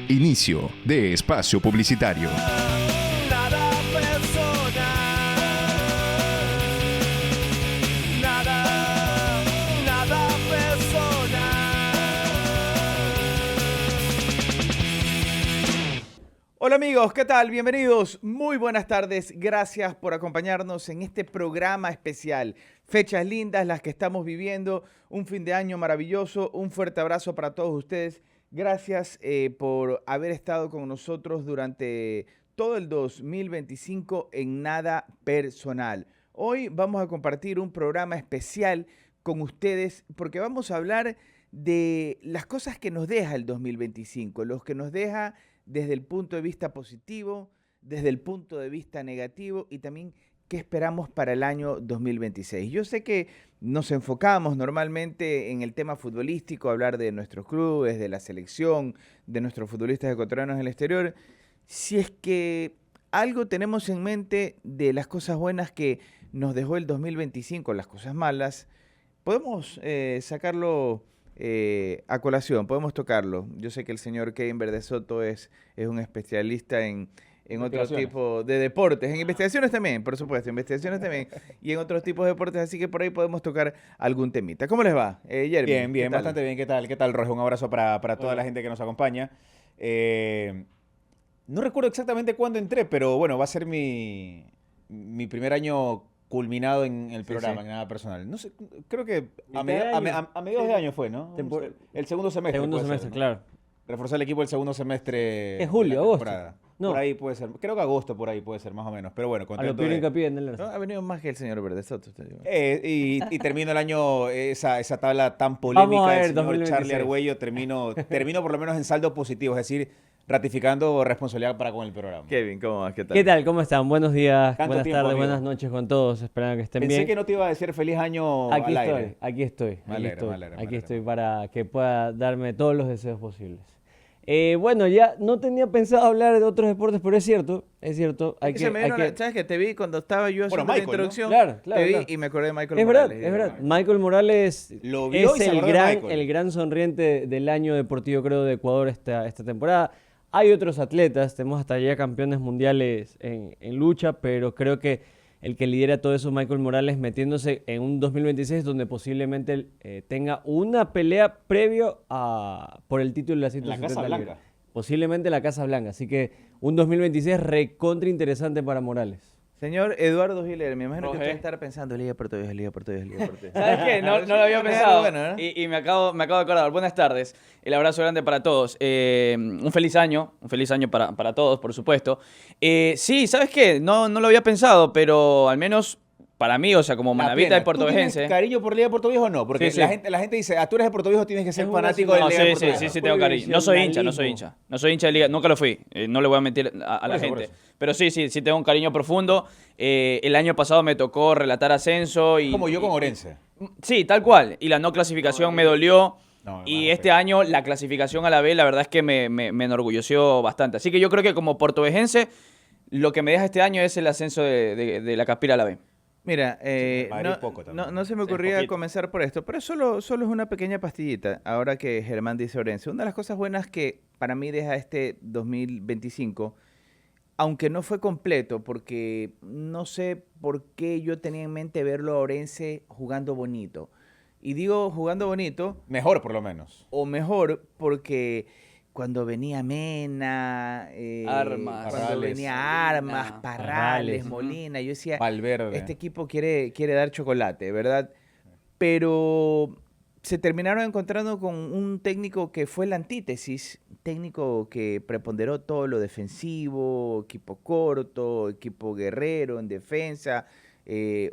Inicio de espacio publicitario. Nada personal. Nada personal. Hola amigos, ¿qué tal? Bienvenidos. Muy buenas tardes. Gracias por acompañarnos en este programa especial. Fechas lindas las que estamos viviendo. Un fin de año maravilloso. Un fuerte abrazo para todos ustedes. Gracias por haber estado con nosotros durante todo el 2025 en Nada Personal. Hoy vamos a compartir un programa especial con ustedes porque vamos a hablar de las cosas que nos deja el 2025, los que nos deja desde el punto de vista positivo, desde el punto de vista negativo y también qué esperamos para el año 2026. Yo sé que nos enfocamos normalmente en el tema futbolístico, hablar de nuestros clubes, de la selección, de nuestros futbolistas ecuatorianos en el exterior. Si es que algo tenemos en mente de las cosas buenas que nos dejó el 2025, las cosas malas, podemos sacarlo a colación, podemos tocarlo. Yo sé que el señor Kevin Verde Soto es un especialista en otro tipo de deportes, en investigaciones también, por supuesto, investigaciones también, y en otros tipos de deportes, así que por ahí podemos tocar algún temita. ¿Cómo les va, Jeremy? Bien, bastante bien. ¿Qué tal, Roger? Un abrazo para toda la gente que nos acompaña. No recuerdo exactamente cuándo entré, pero bueno, va a ser mi primer año culminado en el programa, en Nada Personal. No sé, creo que a mediados de año fue, ¿no? El segundo semestre. Segundo puede ser, semestre, ¿no? claro. Reforzar el equipo el segundo semestre. ¿Es julio, de la agosto? temporada. No. Por ahí puede ser. Creo que agosto por ahí puede ser, más o menos. Pero bueno, A lo contento Piro de... hincapié en el No, Arce. ha venido más que el señor Verde Soto. Usted. Y termino el año, esa tabla tan Vamos a polémica ver, del señor 2026. Charlie Argüello, termino por lo menos en saldo positivo, es decir, ratificando responsabilidad para con el programa. Kevin, ¿cómo vas? ¿Qué tal? ¿Qué tal? ¿Cómo están? Buenos días, Tanto buenas tiempo, tardes, amigo. buenas noches con todos. Esperando que estén Pensé bien. que no te iba a decir feliz año Aquí al estoy, aire. aquí estoy, Me aquí alegra, estoy. me alegra, me Aquí alegra. estoy para que pueda darme todos los deseos posibles. Bueno, ya no tenía pensado hablar de otros deportes, pero es cierto. Es que se me vino ¿sabes qué? Te vi cuando estaba yo haciendo la Michael, ¿no? introducción. Claro, te vi claro. y me acordé de Michael Es Morales. verdad, es verdad. Michael Morales Lo vio y es se acordó de Michael. el gran sonriente del año deportivo, creo, de Ecuador esta temporada. Hay otros atletas, tenemos hasta ya campeones mundiales en lucha, pero creo que el que lidera todo eso es Michael Morales, metiéndose en un 2026 donde posiblemente tenga una pelea previo por el título de la 170 Casa libras. Blanca. Posiblemente la Casa Blanca, así que un 2026 recontra interesante para Morales. Señor Eduardo Giler, me imagino que Roger. usted estará pensando Liga Portuguesa, Liga Portuguesa, Liga Portuguesa. ¿Sabes qué? No lo había Es pensado. algo bueno, ¿no? Y me acabo de acordar. Buenas tardes. El abrazo grande para todos. Un feliz año para todos, por supuesto. Sí, ¿sabes qué? No lo había pensado, pero al menos para mí, o sea, como manavita de ¿Tú tienes portuguesense. cariño por Liga de Portoviejo o no? Porque Sí, sí. La gente dice, tú eres de Portoviejo, tienes que ser Es fanático una de No, Liga de sí, Portoviejo. sí, tengo cariño. No soy hincha. No soy hincha de Liga, nunca lo fui. No le voy a mentir a la Por eso, por gente. eso. Pero sí tengo un cariño profundo. El año pasado me tocó relatar ascenso y... Como yo con y- Orense. Sí, tal cual. Y la no clasificación me dolió. No, Y bueno, este año la clasificación a la B, la verdad es que me enorgulleció bastante. Así que yo creo que como portovejense, lo que me deja este año es el ascenso de la Caspira a la B. Mira, Madrid poco también. no se me Sí, ocurría poquito. comenzar por esto, pero solo es una pequeña pastillita, ahora que Germán dice Orense. Una de las cosas buenas que para mí deja este 2025, aunque no fue completo, porque no sé por qué yo tenía en mente verlo a Orense jugando bonito. Y digo jugando bonito, Mejor, por lo menos. o mejor, porque cuando venía Mena, Armas. cuando Parrales. venía Armas, Molina. Parrales, Parrales. Molina, yo decía, Valverde. este equipo quiere dar chocolate, ¿verdad? Pero se terminaron encontrando con un técnico que fue la antítesis, técnico que preponderó todo lo defensivo, equipo corto, equipo guerrero en defensa.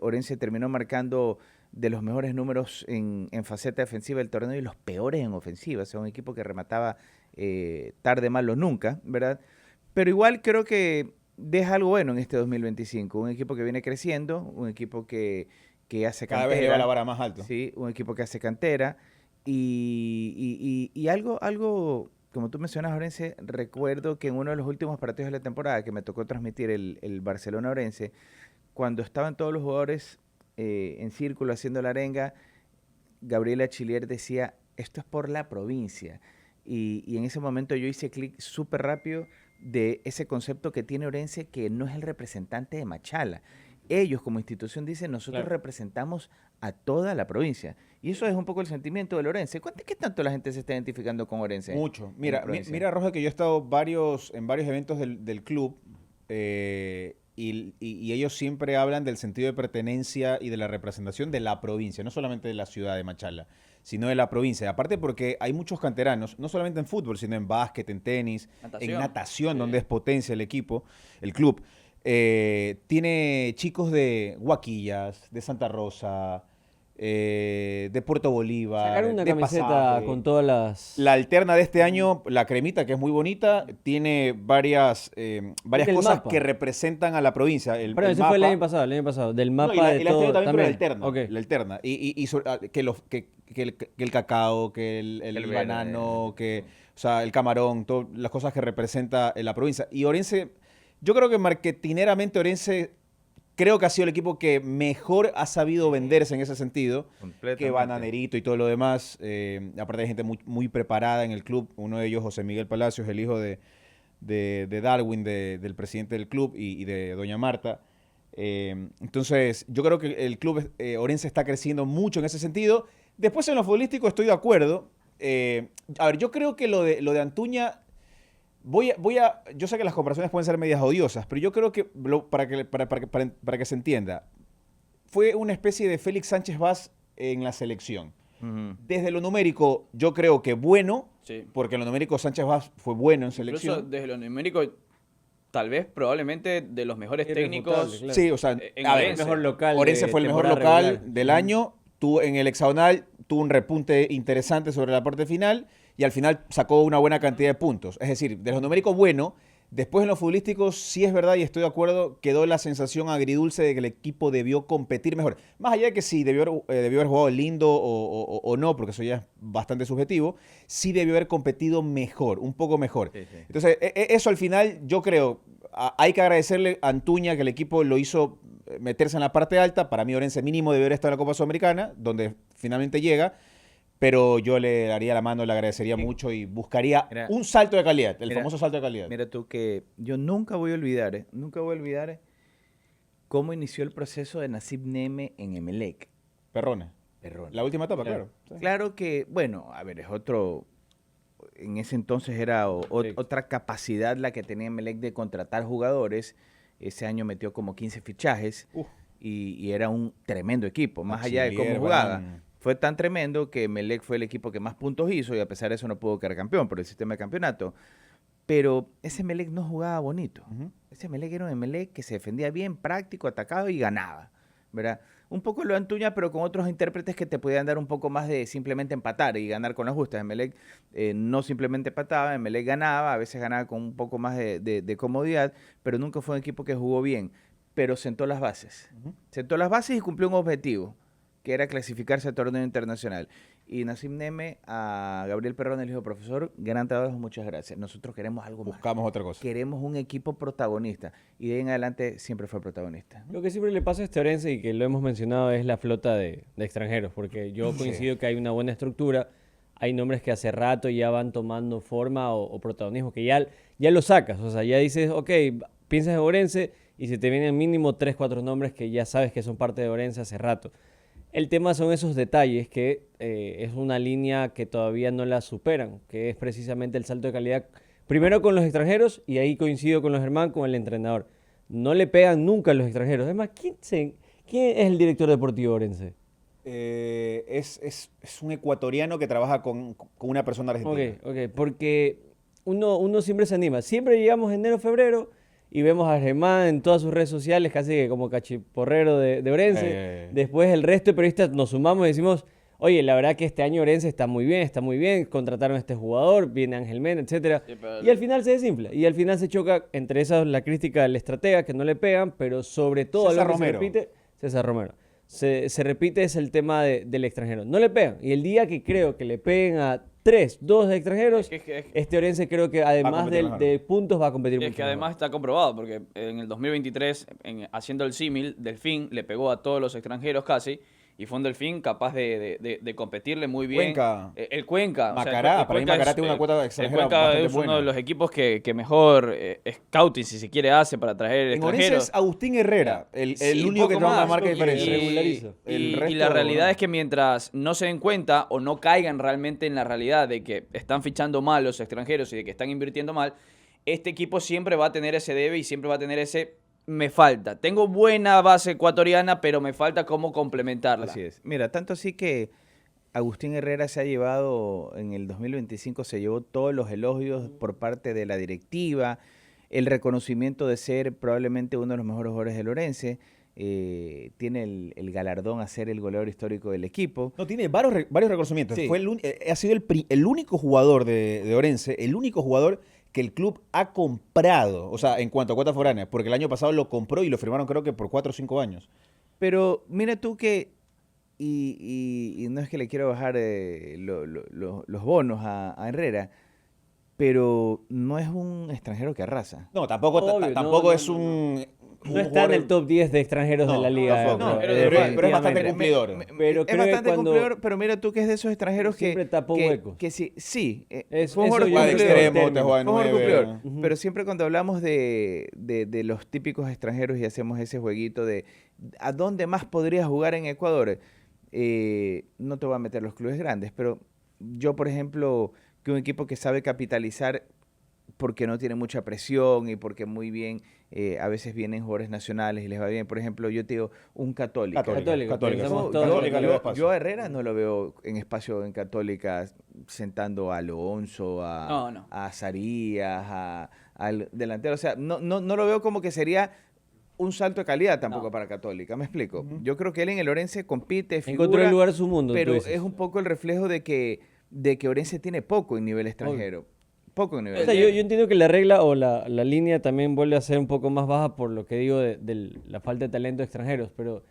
Orense terminó marcando de los mejores números en faceta defensiva del torneo y los peores en ofensiva. O sea, un equipo que remataba tarde, malo, nunca, ¿verdad? Pero igual creo que deja algo bueno en este 2025. Un equipo que viene creciendo, un equipo que hace Cada cantera. vez lleva la vara más alto. Sí, un equipo que hace cantera. Y algo, como tú mencionas, Orense, recuerdo que en uno de los últimos partidos de la temporada que me tocó transmitir el Barcelona-Orense, cuando estaban todos los jugadores en círculo haciendo la arenga, Gabriela Chilier decía, esto es por la provincia. y en ese momento yo hice clic súper rápido de ese concepto que tiene Orense, que no es el representante de Machala. Ellos como institución dicen, nosotros representamos a toda la provincia. Y eso es un poco el sentimiento del Orense. ¿Qué tanto la gente se está identificando con Orense? Mucho. Mira, Roja, que yo he estado en varios eventos del club y ellos siempre hablan del sentido de pertenencia y de la representación de la provincia, no solamente de la ciudad de Machala, sino de la provincia. Aparte porque hay muchos canteranos, no solamente en fútbol, sino en básquet, en tenis, en natación, donde es potencia el equipo, el club. Tiene chicos de Huaquillas, de Santa Rosa, de Puerto Bolívar, Sacaron una de camiseta Pasaje. con todas las... La alterna de este año, la cremita, que es muy bonita, tiene varias cosas mapa que representan a la provincia. Pero ese fue el año pasado, del mapa No, de y la todo. estrella también, pero la alterna. Ok. La alterna. Que el cacao, que el banano, o sea, el camarón, todas las cosas que representa la provincia. Y Orense, yo creo que marketineramente Orense creo que ha sido el equipo que mejor ha sabido venderse en ese sentido, que Bananerito y todo lo demás. Aparte hay gente muy preparada en el club. Uno de ellos, José Miguel Palacios, el hijo de Darwin, del presidente del club, y de doña Marta. Entonces, yo creo que el club Orense está creciendo mucho en ese sentido. Después, en lo futbolístico, estoy de acuerdo. A ver, yo creo que lo de Antuña... Yo sé que las comparaciones pueden ser medias odiosas, pero yo creo que, para que se entienda, fue una especie de Félix Sánchez Vaz en la selección. Desde lo numérico, yo creo que bueno, porque en lo numérico Sánchez Vaz fue bueno en selección. Incluso desde lo numérico, tal vez, probablemente, de los mejores técnicos. Claro. Sí, o sea, En a ver, Orense. Mejor local. Orense fue el mejor local del año. En el hexagonal tuvo un repunte interesante sobre la parte final y al final sacó una buena cantidad de puntos. Es decir, de lo numérico bueno, después en lo futbolístico sí es verdad y estoy de acuerdo, quedó la sensación agridulce de que el equipo debió competir mejor. Más allá de que sí debió haber jugado lindo o no, porque eso ya es bastante subjetivo, sí debió haber competido mejor, un poco mejor. Sí, sí. Entonces, eso al final yo creo, hay que agradecerle a Antuña que el equipo lo hizo meterse en la parte alta. Para mí Orense mínimo debería estar en la Copa Sudamericana, donde finalmente llega, pero yo le daría la mano, le agradecería mucho y buscaría un salto de calidad, el famoso salto de calidad. Mira tú que yo nunca voy a olvidar cómo inició el proceso de Nasib Neme en Emelec. Perrone. La última etapa, claro. Sí. Claro que, bueno, a ver, es otro... En ese entonces era otra capacidad la que tenía Emelec de contratar jugadores. Ese año metió como 15 fichajes y era un tremendo equipo, más allá de cómo jugaba. Fue tan tremendo que Emelec fue el equipo que más puntos hizo y a pesar de eso no pudo quedar campeón por el sistema de campeonato. Pero ese Emelec no jugaba bonito. Ese Emelec era un Emelec que se defendía bien, práctico, atacado y ganaba, ¿verdad? Un poco lo de Antuña, pero con otros intérpretes que te podían dar un poco más de simplemente empatar y ganar con las justas. Emelec no simplemente empataba, Emelec ganaba, a veces ganaba con un poco más de comodidad, pero nunca fue un equipo que jugó bien, pero sentó las bases. Sentó las bases y cumplió un objetivo, que era clasificarse al torneo internacional. Y Nasib Neme, a Gabriel Perrone, le dijo, profesor, gran trabajo, muchas gracias. Nosotros queremos algo más. Buscamos otra cosa. Queremos un equipo protagonista. Y de ahí en adelante siempre fue protagonista. Lo que siempre le pasa a este Orense, y que lo hemos mencionado, es la flota de extranjeros, porque yo coincido que hay una buena estructura, hay nombres que hace rato ya van tomando forma o protagonismo, que ya lo sacas, o sea, ya dices, ok, piensas en Orense y se te vienen mínimo 3, 4 nombres que ya sabes que son parte de Orense hace rato. El tema son esos detalles que es una línea que todavía no la superan, que es precisamente el salto de calidad, primero con los extranjeros, y ahí coincido con los hermanos, con el entrenador. No le pegan nunca a los extranjeros. Además, ¿quién es el director deportivo Orense? Es un ecuatoriano que trabaja con una persona argentina. Ok, porque uno siempre se anima. Siempre llegamos enero, febrero y vemos a Germán en todas sus redes sociales, casi que como cachiporrero de Orense. Después el resto de periodistas nos sumamos y decimos, oye, la verdad que este año Orense está muy bien, contrataron a este jugador, viene Ángel Mena, etcétera. Sí, y al final se desinfla, y al final se choca entre esas la crítica del estratega, que no le pegan, pero sobre todo César lo que Romero. se repite, César Romero. Se repite es el tema del extranjero. No le pegan. Y el día que creo que le peguen a 2 extranjeros, este Orense creo que además de puntos va a competir mucho. Es que además está comprobado, porque en el 2023, haciendo el símil, Delfín le pegó a todos los extranjeros casi, y fue un Delfín capaz de competirle muy bien. Cuenca. El Cuenca. Macará, para mí Macará tiene una cuota el extranjera Cuenca bastante es uno buena. de los equipos que mejor scouting, si se quiere, hace para traer En Orense extranjeros. es Agustín Herrera, el Sí, único un que poco toma una más, marca de y- diferencia. Regulariza. Y El resto, la realidad no. es que mientras no se den cuenta o no caigan realmente en la realidad de que están fichando mal los extranjeros y de que están invirtiendo mal, este equipo siempre va a tener ese debe y siempre va a tener ese me falta. Tengo buena base ecuatoriana, pero me falta cómo complementarla. Así es. Mira, tanto así que Agustín Herrera se ha llevado, en el 2025 se llevó todos los elogios por parte de la directiva, el reconocimiento de ser probablemente uno de los mejores jugadores del Orense, tiene el galardón a ser el goleador histórico del equipo. No, tiene varios reconocimientos. Sí. Fue ha sido el único jugador de Orense, el único jugador que el club ha comprado, o sea, en cuanto a cuotas foráneas, porque el año pasado lo compró y lo firmaron creo que por 4 o 5 años. Pero mira tú que, y no es que le quiero bajar los bonos a Herrera, pero no es un extranjero que arrasa. No, tampoco, Obvio, tampoco no, es no, un... No está en el top 10 de extranjeros de No, la liga. tampoco. No, pero pero es bastante definitivamente. cumplidor. Pero es creo que bastante cuando- cumplidor, pero mira tú que es de esos extranjeros que... Siempre tapó que, huecos. que sí, Es- fue un eso jugador yo Juega de creo que cumplidor. extremo, te juega de Fue un jugador 9. cumplidor. Ujú. Pero siempre cuando hablamos de los típicos extranjeros y hacemos ese jueguito de a dónde más podrías jugar en Ecuador, no te voy a meter los clubes grandes, pero yo, por ejemplo, que un equipo que sabe capitalizar porque no tiene mucha presión y porque muy bien, a veces vienen jugadores nacionales y les va bien. Por ejemplo, yo te digo, un Católica. Católica, pensamos Yo, todos. Católica le da espacio. yo a Herrera no lo veo en espacio en Católica sentando a Alonso, No. a Zarías, al delantero. O sea, no lo veo como que sería un salto de calidad tampoco No. para Católica. ¿Me explico? Yo creo que él en el Orense compite, Encontró figura, el lugar de su mundo. tú pero dices. es un poco el reflejo de que Orense tiene poco en nivel extranjero. Poco en nivel O sea, yo entiendo que la regla o la línea también vuelve a ser un poco más baja por lo que digo de la falta de talento de extranjeros, pero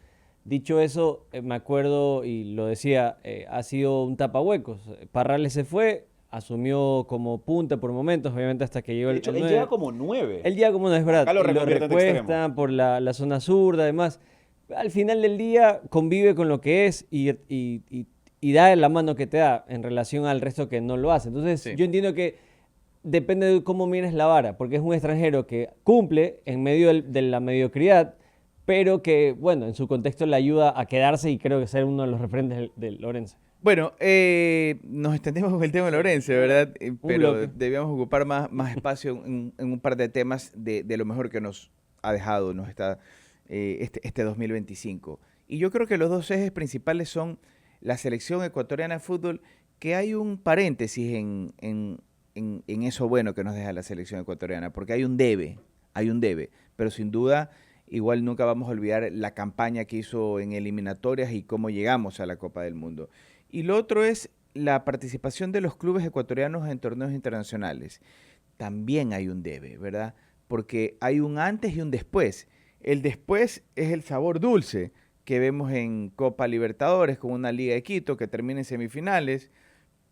dicho eso, me acuerdo y lo decía, ha sido un tapahuecos. Parrales se fue, asumió como punta por momentos, obviamente hasta que llegó De el hecho, el él nueve. llega como 9. Él llega como no es verdad, Acá lo y lo reconvierten de recuestan por la zona zurda, además. Al final del día convive con lo que es y da la mano que te da en relación al resto que no lo hace. Entonces, Sí. yo entiendo que depende de cómo mires la vara, porque es un extranjero que cumple en medio de la mediocridad, pero que, bueno, en su contexto le ayuda a quedarse y creo que ser uno de los referentes del Lorenzo. Bueno, nos extendimos con el tema de Lorenzo, ¿verdad? Pero bloque. debíamos ocupar más espacio en un par de temas de lo mejor que nos ha dejado este 2025. Y yo creo que los dos ejes principales son la selección ecuatoriana de fútbol, que hay un paréntesis en eso bueno que nos deja la selección ecuatoriana, porque hay un debe, pero sin duda igual nunca vamos a olvidar la campaña que hizo en eliminatorias y cómo llegamos a la Copa del Mundo. Y lo otro es la participación de los clubes ecuatorianos en torneos internacionales. También hay un debe, ¿verdad? Porque hay un antes y un después. El después es el sabor dulce que vemos en Copa Libertadores con una Liga de Quito que termina en semifinales,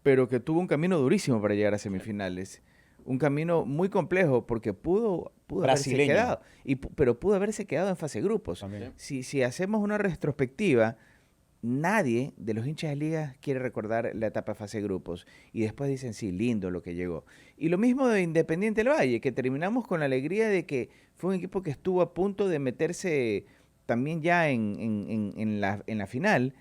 pero que tuvo un camino durísimo para llegar a semifinales. Un camino muy complejo porque pudo haberse Brasileño. quedado, pero pudo haberse quedado en fase de grupos. También. Si hacemos una retrospectiva, nadie de los hinchas de liga quiere recordar la etapa de fase de grupos. Y después dicen, sí, lindo lo que llegó. Y lo mismo de Independiente del Valle, que terminamos con la alegría de que fue un equipo que estuvo a punto de meterse también ya en la final,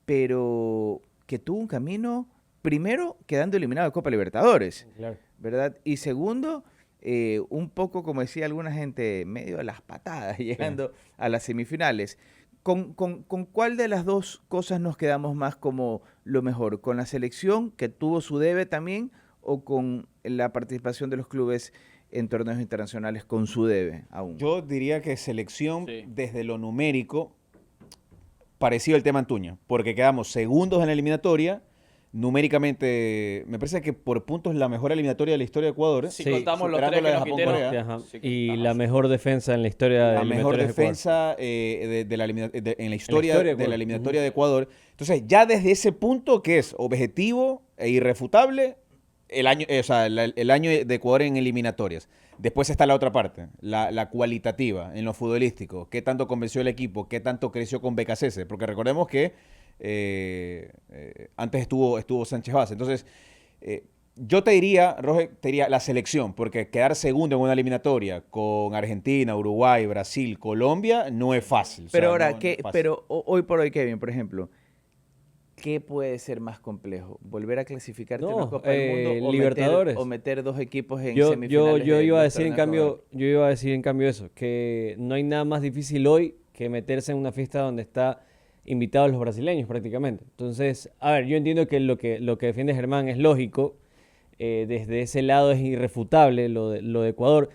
pero que tuvo un camino, primero, quedando eliminado de Copa Libertadores, Claro. ¿verdad? Y segundo, un poco, como decía alguna gente, medio a las patadas, llegando a las semifinales. ¿Con cuál de las dos cosas nos quedamos más como lo mejor? ¿Con la selección, que tuvo su debe también, o con la participación de los clubes en torneos internacionales con su debe aún? Yo diría que selección, Sí. desde lo numérico, parecido al tema Antuña, porque quedamos segundos en la eliminatoria. Numéricamente, me parece que por puntos la mejor eliminatoria de la historia de Ecuador. Si Sí, contamos los superando tres la que de nos Japón-Corea. quitaron. Ajá. Sí, Y ajá. la mejor defensa en la historia de La mejor eliminatorias de Ecuador. defensa en la historia, historia de de Ecuador. la eliminatoria de Ecuador. Entonces, ya desde ese punto que es objetivo e irrefutable, el año, o sea, el año de Ecuador en eliminatorias. Después está la otra parte, la cualitativa en lo futbolístico. ¿Qué tanto convenció el equipo? ¿Qué tanto creció con Becasese? Porque recordemos que antes estuvo Sánchez Vaz. Entonces, yo te diría, Roge, la selección, porque quedar segundo en una eliminatoria con Argentina, Uruguay, Brasil, Colombia, no es fácil. Pero O sea, ahora, no es fácil. pero hoy por hoy, Kevin, por ejemplo, ¿qué puede ser más complejo? ¿Volver a clasificarte en la No, Copa del Mundo Libertadores. o meter dos equipos en Yo semifinales? iba a del decir en torneo cambio, yo iba a decir en cambio eso, que no hay nada más difícil hoy que meterse en una fiesta donde está invitados los brasileños prácticamente. Entonces, a ver, yo entiendo que lo que defiende Germán es lógico, desde ese lado es irrefutable lo de Ecuador,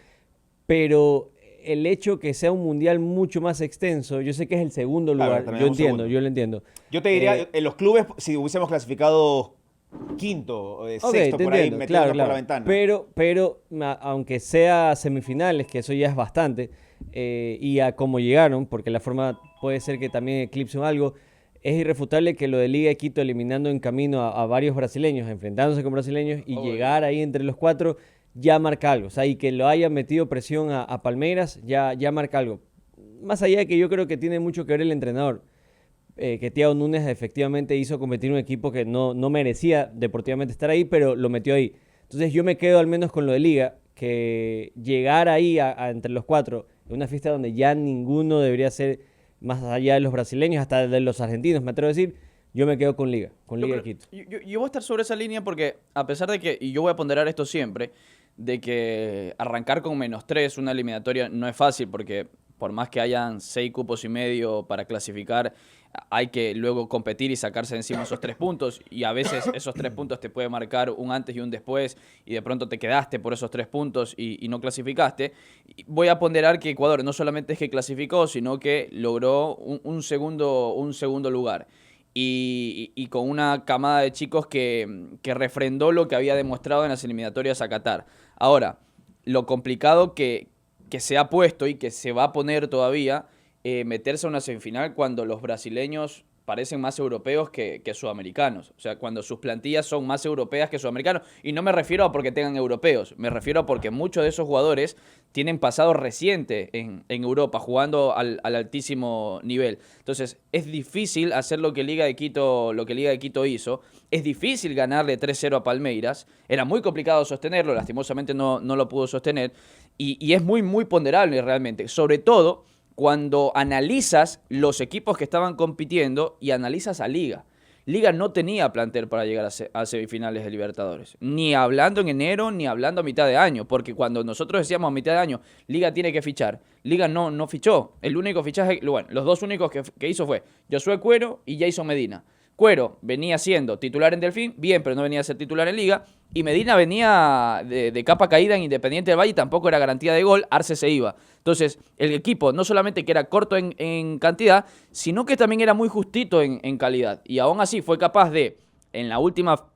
pero el hecho que sea un mundial mucho más extenso, yo sé que es el segundo Claro, lugar, también yo es un entiendo, segundo. yo lo entiendo. Yo te diría, en los clubes, si hubiésemos clasificado quinto, Ok, sexto, te por ahí, entiendo, metiéndonos claro, por claro. la ventana. Pero aunque sea semifinales, que eso ya es bastante, y a cómo llegaron, porque la forma puede ser que también eclipsen algo, es irrefutable que lo de Liga de Quito eliminando en camino a varios brasileños, enfrentándose con brasileños y llegar ahí entre los cuatro, ya marca algo. O sea, y que lo haya metido presión a Palmeiras, ya marca algo. Más allá de que yo creo que tiene mucho que ver el entrenador. Que Thiago Núñez efectivamente hizo competir un equipo que no merecía deportivamente estar ahí, pero lo metió ahí. Entonces yo me quedo al menos con lo de Liga, que llegar ahí entre los cuatro, en una fiesta donde ya ninguno debería ser, más allá de los brasileños, hasta de los argentinos, me atrevo a decir, yo me quedo con Liga de Quito. Yo voy a estar sobre esa línea porque, a pesar de que, y yo voy a ponderar esto siempre, de que arrancar con -3 una eliminatoria no es fácil porque por más que hayan 6 cupos y medio para clasificar, hay que luego competir y sacarse de encima esos 3 puntos y a veces esos 3 puntos te puede marcar un antes y un después y de pronto te quedaste por esos 3 puntos y no clasificaste. Voy a ponderar que Ecuador no solamente es que clasificó, sino que logró un segundo lugar. Y con una camada de chicos que refrendó lo que había demostrado en las eliminatorias a Qatar. Ahora, lo complicado que se ha puesto y que se va a poner todavía, meterse a una semifinal cuando los brasileños parecen más europeos que sudamericanos. O sea, cuando sus plantillas son más europeas que sudamericanos. Y no me refiero a porque tengan europeos, me refiero a porque muchos de esos jugadores tienen pasado reciente en Europa, jugando al altísimo nivel. Entonces, es difícil hacer lo que Liga de Quito hizo. Es difícil ganarle 3-0 a Palmeiras. Era muy complicado sostenerlo, lastimosamente no lo pudo sostener. Y es muy, muy ponderable realmente. Sobre todo cuando analizas los equipos que estaban compitiendo y analizas a Liga. Liga no tenía plantel para llegar a semifinales de Libertadores. Ni hablando en enero, ni hablando a mitad de año. Porque cuando nosotros decíamos a mitad de año, Liga tiene que fichar. Liga no fichó. El único fichaje, bueno, los dos únicos que hizo fue Josué Cuero y Jason Medina. Cuero venía siendo titular en Delfín, bien, pero no venía a ser titular en Liga. Y Medina venía de capa caída en Independiente del Valle y tampoco era garantía de gol. Arce se iba. Entonces, el equipo no solamente que era corto en cantidad, sino que también era muy justito en calidad. Y aún así fue capaz de, en la última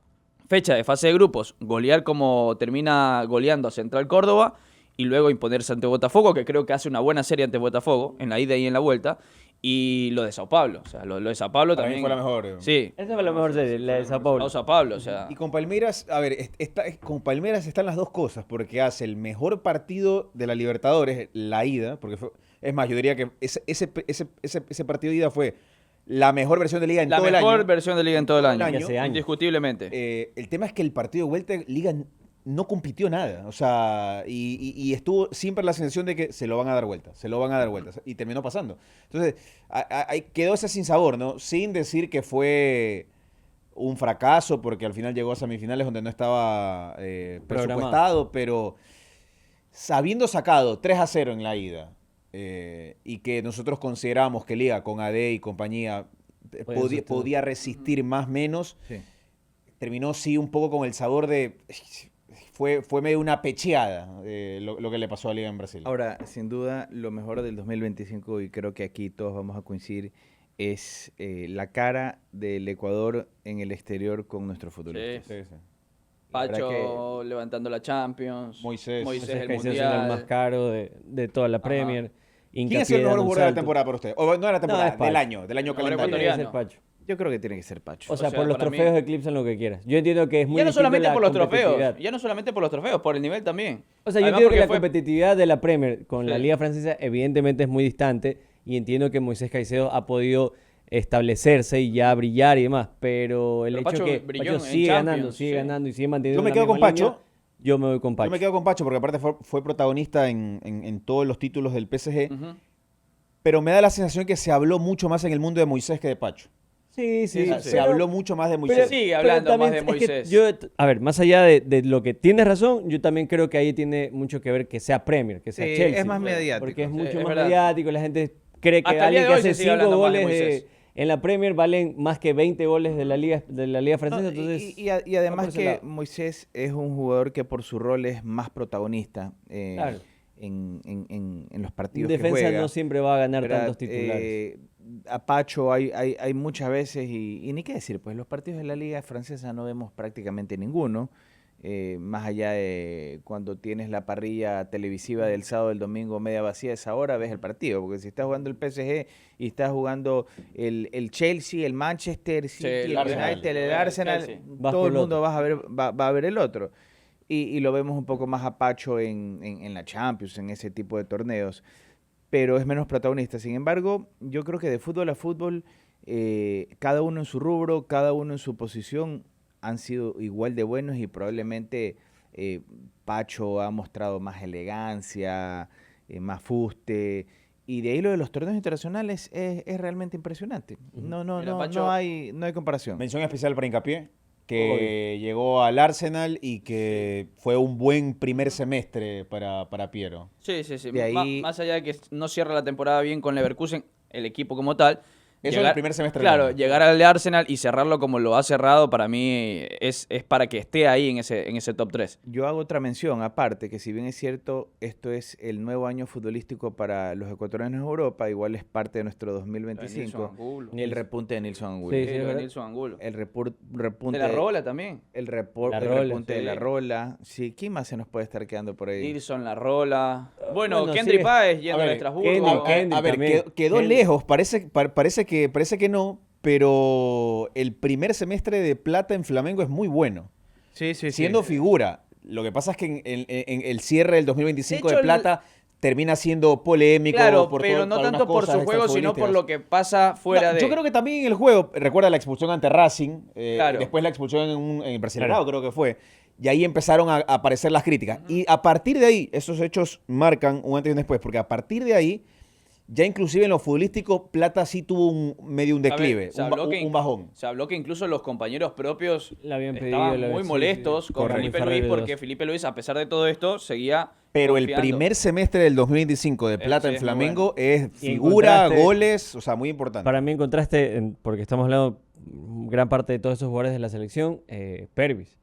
fecha de fase de grupos, golear como termina goleando a Central Córdoba y luego imponerse ante Botafogo, que creo que hace una buena serie ante Botafogo, en la ida y en la vuelta. Y lo de Sao Paulo, o sea, lo de Sao Paulo Para mí también fue la mejor. Sí. Esa fue la mejor serie, la de Sao Paulo. Sao Paulo, o sea. Y con Palmeiras, a ver, con Palmeiras están las dos cosas, porque hace el mejor partido de la Libertadores, la ida, porque es más, yo diría que ese partido de ida fue la mejor versión de Liga en todo el año. La mejor versión de Liga en todo el año. Hace años. Indiscutiblemente. El tema es que el partido de vuelta, Liga no compitió nada, o sea, y estuvo siempre la sensación de que se lo van a dar vuelta, y terminó pasando. Entonces, quedó ese sinsabor, ¿no? Sin decir que fue un fracaso, porque al final llegó a semifinales donde no estaba presupuestado, pero habiendo sacado 3-0 en la ida, y que nosotros consideramos que Liga con AD y compañía podía resistir más o menos, Sí. terminó sí un poco con el sabor de... Fue medio una pecheada lo que le pasó a Liga en Brasil. Ahora, sin duda, lo mejor del 2025, y creo que aquí todos vamos a coincidir, es la cara del Ecuador en el exterior con nuestros futbolistas. Sí, sí. Pacho levantando la Champions. Moisés. el Caicedo siendo Mundial. el más caro de toda la Premier. ¿Quién ha sido el mejor jugador de la salto. temporada para usted? O no de la temporada, es Pacho. del año Mejor calendario. ecuatoriano. Debe ser Pacho. Yo creo que tiene que ser Pacho. O sea, sea, por los para mí- trofeos eclipsan lo que quieras. Yo entiendo que es muy Ya no distinto solamente la por los trofeos, competitividad. ya no solamente por los trofeos, por el nivel también. O sea, yo Además, entiendo que porque la fue- competitividad de la Premier con la Sí. Liga Francesa evidentemente es muy distante y entiendo que Moisés Caicedo ha podido establecerse y ya brillar y demás, pero el Pero hecho Pacho que brilló Pacho en sigue Champions, sigue sí. ganando y sigue manteniendo Yo me la quedo con misma línea, Pacho. yo me voy con Pacho. Yo me quedo con Pacho porque aparte fue protagonista en todos los títulos del PSG, Ujú. pero me da la sensación que se habló mucho más en el mundo de Moisés que de Pacho. Sí, sí, Sí, O sea, sí. se habló mucho más de pero- Moisés. sigue pero hablando también más de es que Moisés. yo, a ver, más allá de lo que tienes razón, yo también creo que ahí tiene mucho que ver que sea Premier, que sea Sí, Chelsea. es más mediático. Porque es Sí, mucho es más verdad. mediático, la gente cree que Hasta el día alguien de que hoy hace se sigue 5 hablando más de goles Moisés. en la Premier valen más que 20 goles de la Liga Francesa, No, entonces... y además va por ese que lado. Moisés es un jugador que por su rol es más protagonista Claro. en los En partidos que defensa juega. no siempre va a ganar ¿Verdad? tantos titulares. A Pacho hay muchas veces, y ni qué decir, pues los partidos de la Liga Francesa no vemos prácticamente ninguno, más allá de cuando tienes la parrilla televisiva del sábado, del domingo media vacía, esa hora ves el partido, porque si estás jugando el PSG y estás jugando el Chelsea, el Manchester City, el el Arsenal. United, el El Arsenal, Chelsea. Vas todo por el el mundo va a ver el otro. Y lo vemos un poco más a Pacho en la Champions, en ese tipo de torneos, pero es menos protagonista. Sin embargo, yo creo que de fútbol a fútbol, cada uno en su rubro, cada uno en su posición, han sido igual de buenos y probablemente Pacho ha mostrado más elegancia, más fuste. Y de ahí lo de los torneos internacionales es realmente impresionante. Mira, No Pacho- hay comparación. Mención especial para Hincapié, que llegó al Arsenal y que fue un buen primer semestre para Piero. Sí, sí, sí. De ahí- Más allá de que no cierra la temporada bien con Leverkusen, el equipo como tal. Eso en el primer semestre del Claro, año. llegar al Arsenal y cerrarlo como lo ha cerrado, para mí es para que esté ahí en ese top 3. Yo hago otra mención, aparte, que si bien es cierto, esto es el nuevo año futbolístico para los ecuatorianos en Europa, igual es parte de nuestro 2025, el repunte de Nilson Angulo. Sí, sí, es verdad. Nilson Angulo. El repunte De la Rola también. el La Rola, repunte de sí. la Rola. Sí, ¿quién más se nos puede estar quedando por ahí? Nilson La Rola. Bueno, Bueno, Kendry sí. Páez yendo A a ver, Estrasburgo. Kendry A ver, también. quedó Kendry. lejos, parece que no, pero el primer semestre de Plata en Flamengo es muy bueno, Sí, sí, siendo figura. Lo que pasa es que en el cierre del 2025 De de, hecho, Plata termina siendo polémico. Claro, por pero todo- no por tanto algunas por cosas su juego, sino por lo que pasa fuera No, de... Yo creo que también en el juego, recuerda la expulsión ante Racing, Claro. después la expulsión en el Brasileirao, creo que fue, y ahí empezaron a aparecer las críticas. Y a partir de ahí, esos hechos marcan un antes y un después, porque a partir de ahí, ya inclusive en lo futbolístico, Plata sí tuvo medio un A ver, declive, se un, habló ba- que un bajón. Se habló que incluso los compañeros propios Le habían pedido, estaban le muy habían- sí, molestos sí. con Correcto. Felipe Ferrer Luis y porque dos. Felipe Luis, a pesar de todo esto, seguía Pero el confiando. primer semestre del 2025 de Plata sí, en es muy Flamengo Y es en figura, contraste- goles, o sea, muy importante. Para mí en contraste, porque estamos hablando gran parte de todos esos jugadores de la selección, Pervis.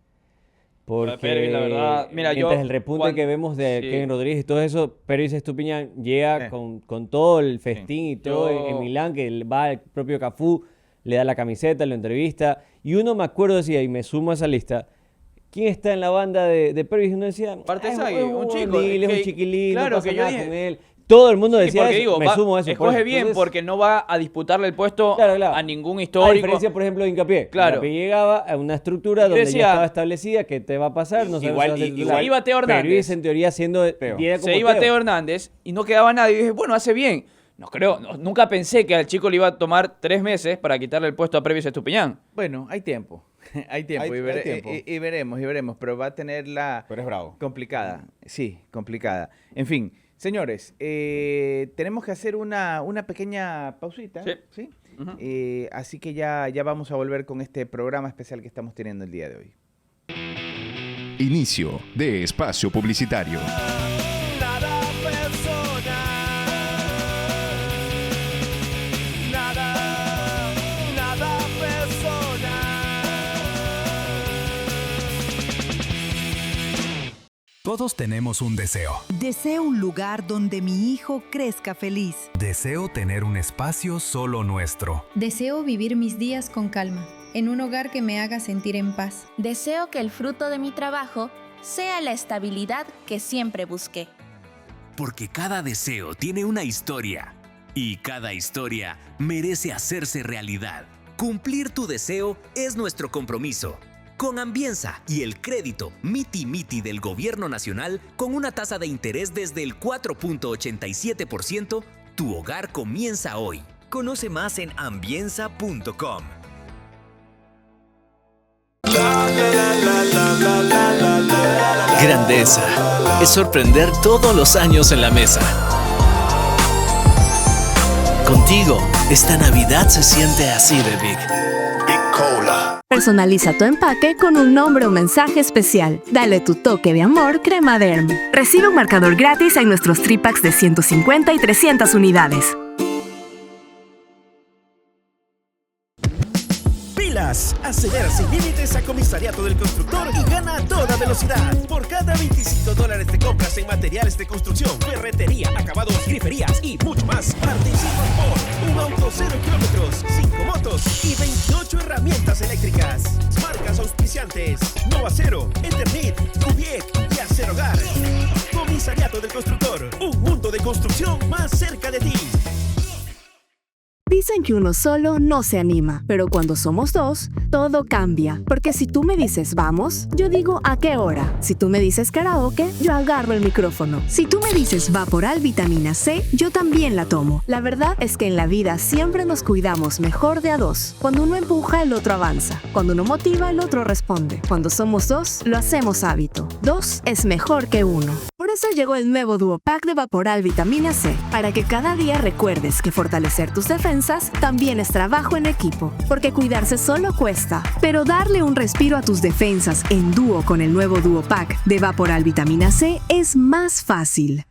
Porque Pervis, la verdad, mira, mientras yo el repunte cuan- que vemos de sí. Kevin Rodríguez y todo eso, Pervis Estupiñán llega Sí. con todo el festín y todo Yo- en Milán, que va el propio Cafú, le da la camiseta, lo entrevista. Y uno me acuerdo, decía, y me sumo a esa lista, ¿quién está en la banda de Pervis? Y uno decía, Aparte, "Ah, es Sagui, un chico, gordil, es un que- chiquilín, claro, no pasa que yo nada dije- con él". Todo el mundo Sí, decía porque eso, digo, me sumo a eso. por escoge eso. bien Entonces, porque no va a disputarle el puesto Claro, claro. a ningún A histórico. diferencia, por ejemplo, de Hincapié. Claro. Hincapié llegaba a una estructura Yo donde decía- ya estaba establecida que te va a pasar, no sabemos Igual- si va a ser igual- titular. Se iba Teo Hernández. Pervis, en teoría, siendo... Teo. viene como Se iba Teo. Teo Hernández y no quedaba nadie. Y dije, bueno, hace bien. No creo, nunca pensé que al chico le iba a tomar 3 meses para quitarle el puesto a Pervis Estupiñán. Bueno, hay tiempo. Hay tiempo, Hay tiempo. Y veremos, pero va a tener la Pero es bravo. complicada. Sí, complicada. En fin, señores, tenemos que hacer una pequeña pausita. Sí. Ujú. Así que ya vamos a volver con este programa especial que estamos teniendo el día de hoy. Inicio de espacio publicitario. Nada personal. Nada personal. Todos tenemos un deseo. Deseo un lugar donde mi hijo crezca feliz. Deseo tener un espacio solo nuestro. Deseo vivir mis días con calma, en un hogar que me haga sentir en paz. Deseo que el fruto de mi trabajo sea la estabilidad que siempre busqué. Porque cada deseo tiene una historia y cada historia merece hacerse realidad. Cumplir tu deseo es nuestro compromiso. Con Ambienza y el crédito Miti Miti del Gobierno Nacional, con una tasa de interés desde el 4.87%, tu hogar comienza hoy. Conoce más en ambienza.com. Grandeza es sorprender todos los años en la mesa. Contigo, esta Navidad se siente así de big. Big Cola. Personaliza tu empaque con un nombre o mensaje especial. Dale tu toque de amor Crema Derm. Recibe un marcador gratis en nuestros tripacks de 150 y 300 unidades. Acelera sin límites a Comisariato del Constructor y gana a toda velocidad. Por cada $25 de compras en materiales de construcción, ferretería, acabados, griferías y mucho más, participas por un auto 0 kilómetros, 5 motos y 28 herramientas eléctricas. Marcas auspiciantes: Nova Cero, Eternit, Cubiec y Acerogar. Comisariato del Constructor, un mundo de construcción más cerca de ti. Dicen que uno solo no se anima, pero cuando somos dos, todo cambia. Porque si tú me dices vamos, yo digo a qué hora. Si tú me dices karaoke, yo agarro el micrófono. Si tú me dices Vaporal Vitamina C, yo también la tomo. La verdad es que en la vida siempre nos cuidamos mejor de a dos. Cuando uno empuja, el otro avanza. Cuando uno motiva, el otro responde. Cuando somos dos, lo hacemos hábito. Dos es mejor que uno. Por eso llegó el nuevo Duo Pack de Vaporal Vitamina C, para que cada día recuerdes que fortalecer tus defensas también es trabajo en equipo, porque cuidarse solo cuesta, pero darle un respiro a tus defensas en dúo con el nuevo Duo Pack de Vaporal Vitamina C es más fácil.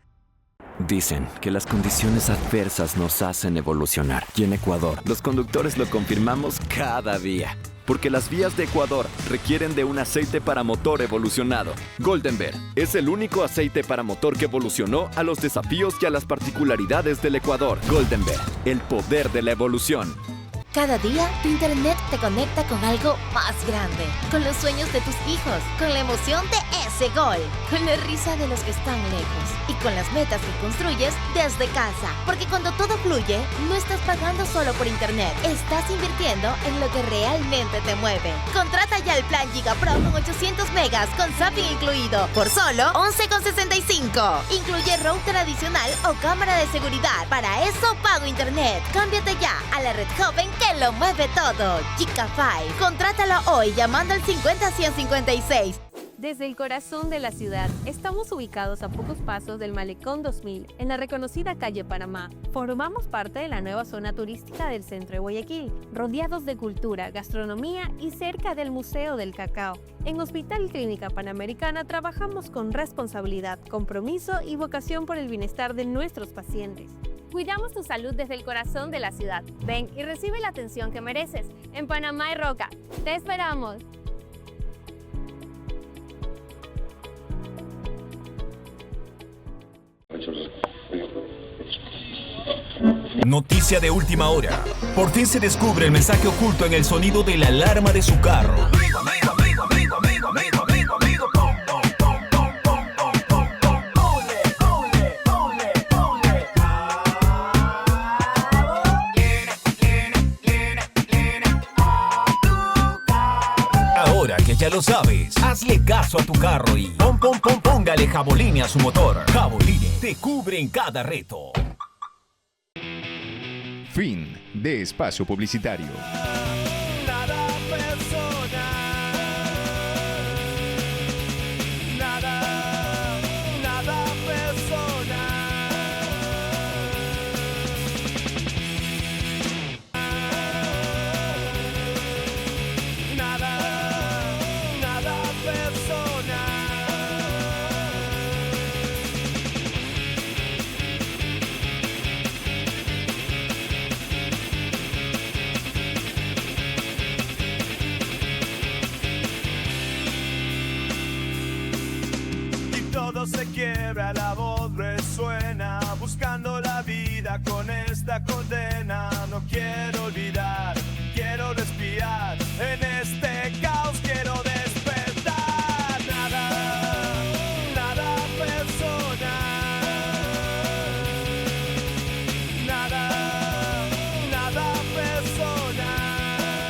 Dicen que las condiciones adversas nos hacen evolucionar, y en Ecuador los conductores lo confirmamos cada día. Porque las vías de Ecuador requieren de un aceite para motor evolucionado. Goldenberg es el único aceite para motor que evolucionó a los desafíos y a las particularidades del Ecuador. Goldenberg, el poder de la evolución. Cada día, tu internet te conecta con algo más grande, con los sueños de tus hijos, con la emoción de ese gol, con la risa de los que están lejos y con las metas que construyes desde casa. Porque cuando todo fluye, no estás pagando solo por internet, estás invirtiendo en lo que realmente te mueve. Contrata ya el plan Giga Pro con 800 megas con zapping incluido por solo $11.65. Incluye router adicional o cámara de seguridad. Para eso pago internet. Cámbiate ya a la red joven que lo mueve todo. Giga 5. Contrátalo hoy llamando al 50-156. Desde el corazón de la ciudad, estamos ubicados a pocos pasos del Malecón 2000, en la reconocida calle Panamá. Formamos parte de la nueva zona turística del centro de Guayaquil, rodeados de cultura, gastronomía y cerca del Museo del Cacao. En Hospital Clínica Panamericana trabajamos con responsabilidad, compromiso y vocación por el bienestar de nuestros pacientes. Cuidamos tu salud desde el corazón de la ciudad. Ven y recibe la atención que mereces. En Panamá y Roca, te esperamos. Noticia de última hora. Por fin se descubre el mensaje oculto en el sonido de la alarma de su carro. Ahora que ya lo sabes, hazle caso a tu carro y póngale Jaboline a su motor. Jaboline te cubre en cada reto. Fin de espacio publicitario. Nada personal. Nada personal. Nada personal. Todo se quiebra, la voz resuena, buscando la vida con esta condena. No quiero olvidar, quiero respirar, en este caos quiero despertar. Nada personal. Nada personal.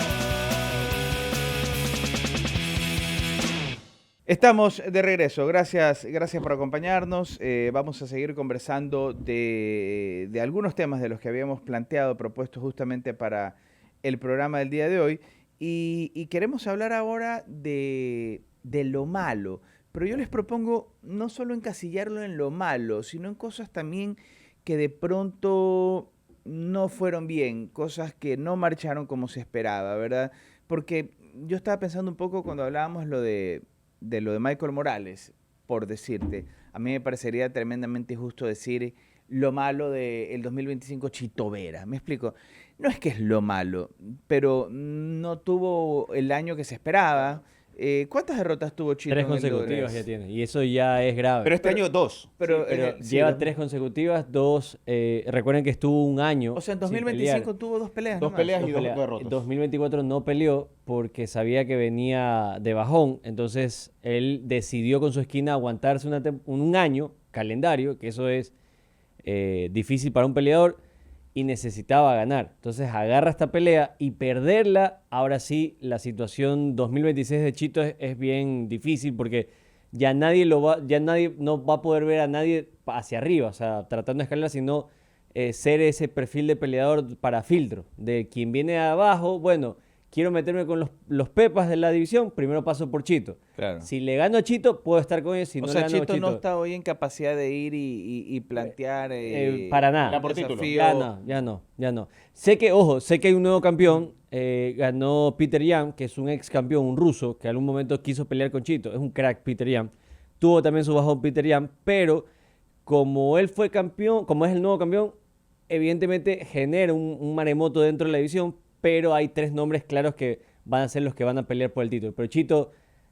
Estamos de regreso, gracias por acompañarnos. Vamos a seguir conversando de algunos temas de los que habíamos planteado, propuestos justamente para el programa del día de hoy. Y queremos hablar ahora de lo malo, pero yo les propongo no solo encasillarlo en lo malo, sino en cosas también que de pronto no fueron bien, cosas que no marcharon como se esperaba, ¿verdad? Porque yo estaba pensando un poco cuando hablábamos de lo de Michael Morales, por decirte, a mí me parecería tremendamente injusto decir lo malo del 2025 Chito Vera. ¿Me explico? No es que es lo malo, pero no tuvo el año que se esperaba. ¿Cuántas derrotas tuvo Chito? 3 consecutivas ya tiene, y eso ya es grave. Pero este año 2. Pero lleva 3 consecutivas, 2. Recuerden que estuvo un año. O sea, en 2025 tuvo 2 peleas. 2 peleas y 2 derrotas. En 2024 no peleó porque sabía que venía de bajón. Entonces él decidió con su esquina aguantarse un año calendario, que eso es difícil para un peleador, y necesitaba ganar. Entonces agarra esta pelea y perderla, ahora sí, la situación 2026 de Chito es bien difícil porque ya nadie no va a poder ver a nadie hacia arriba, o sea, tratando de escalar, sino ser ese perfil de peleador para filtro, de quien viene de abajo, bueno, quiero meterme con los pepas de la división, primero paso por Chito. Claro. Si le gano a Chito, puedo estar con ellos. Si no le gano a Chito no está hoy en capacidad de ir y plantear para nada. Por título. Ya no. Sé que hay un nuevo campeón, ganó Peter Yan, que es un ex campeón, un ruso, que en algún momento quiso pelear con Chito. Es un crack Peter Yan. Tuvo también su bajón Peter Yan, pero como él fue campeón, como es el nuevo campeón, evidentemente genera un maremoto dentro de la división, pero hay 3 nombres claros que van a ser los que van a pelear por el título. Pero Chito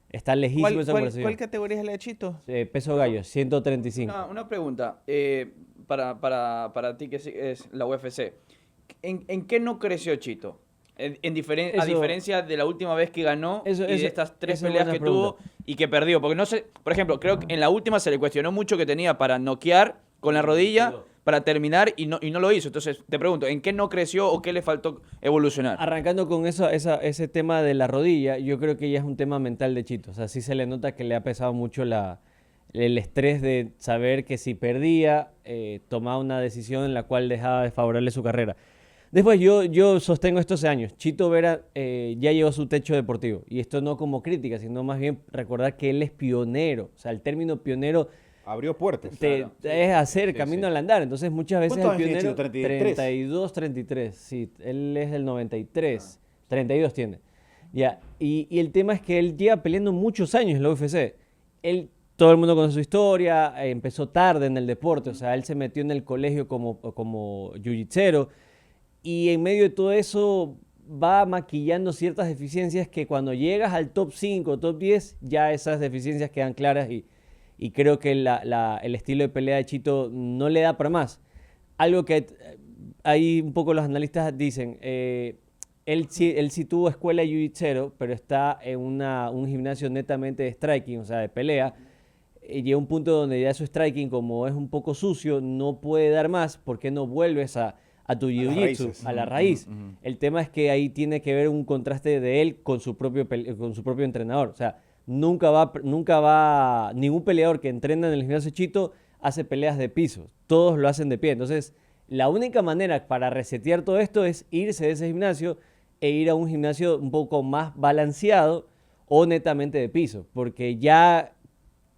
está lejísimo de esa conversación. ¿Cuál categoría es la de Chito? Peso gallo, 135. Una pregunta para ti que es la UFC. ¿En qué no creció Chito? A diferencia de la última vez que ganó y de estas 3 peleas que tuvo y que perdió. Porque no sé, por ejemplo, creo que en la última se le cuestionó mucho que tenía para noquear con la rodilla, para terminar y no lo hizo. Entonces, te pregunto, ¿en qué no creció o qué le faltó evolucionar? Arrancando con ese tema de la rodilla, yo creo que ya es un tema mental de Chito. O sea, sí se le nota que le ha pesado mucho el estrés de saber que si perdía, tomaba una decisión en la cual dejaba desfavorable su carrera. Después, yo sostengo esto hace años. Chito Vera ya llegó a su techo deportivo. Y esto no como crítica, sino más bien recordar que él es pionero. O sea, el término pionero abrió puertas. Es hacer camino al andar. Entonces, muchas veces el pionero... 32, 33. Sí, él es del 93. 32 tiene. Ya. Y el tema es que él lleva peleando muchos años en la UFC. Todo el mundo conoce su historia. Empezó tarde en el deporte. O sea, él se metió en el colegio como jiu-jitsero. Y en medio de todo eso va maquillando ciertas deficiencias que cuando llegas al top 5, top 10, ya esas deficiencias quedan claras y creo que el estilo de pelea de Chito no le da para más. Algo que ahí un poco los analistas dicen, él sí tuvo escuela de jiu-jitsu, pero está en un gimnasio netamente de striking, o sea, de pelea. Llega un punto donde ya su striking, como es un poco sucio, no puede dar más porque no vuelves a tu jiu-jitsu, a la raíz. El tema es que ahí tiene que ver un contraste de él con su propio entrenador. O sea, nunca va ningún peleador que entrena en el gimnasio Chito hace peleas de piso. Todos lo hacen de pie. Entonces, la única manera para resetear todo esto es irse de ese gimnasio e ir a un gimnasio un poco más balanceado o netamente de piso. Porque ya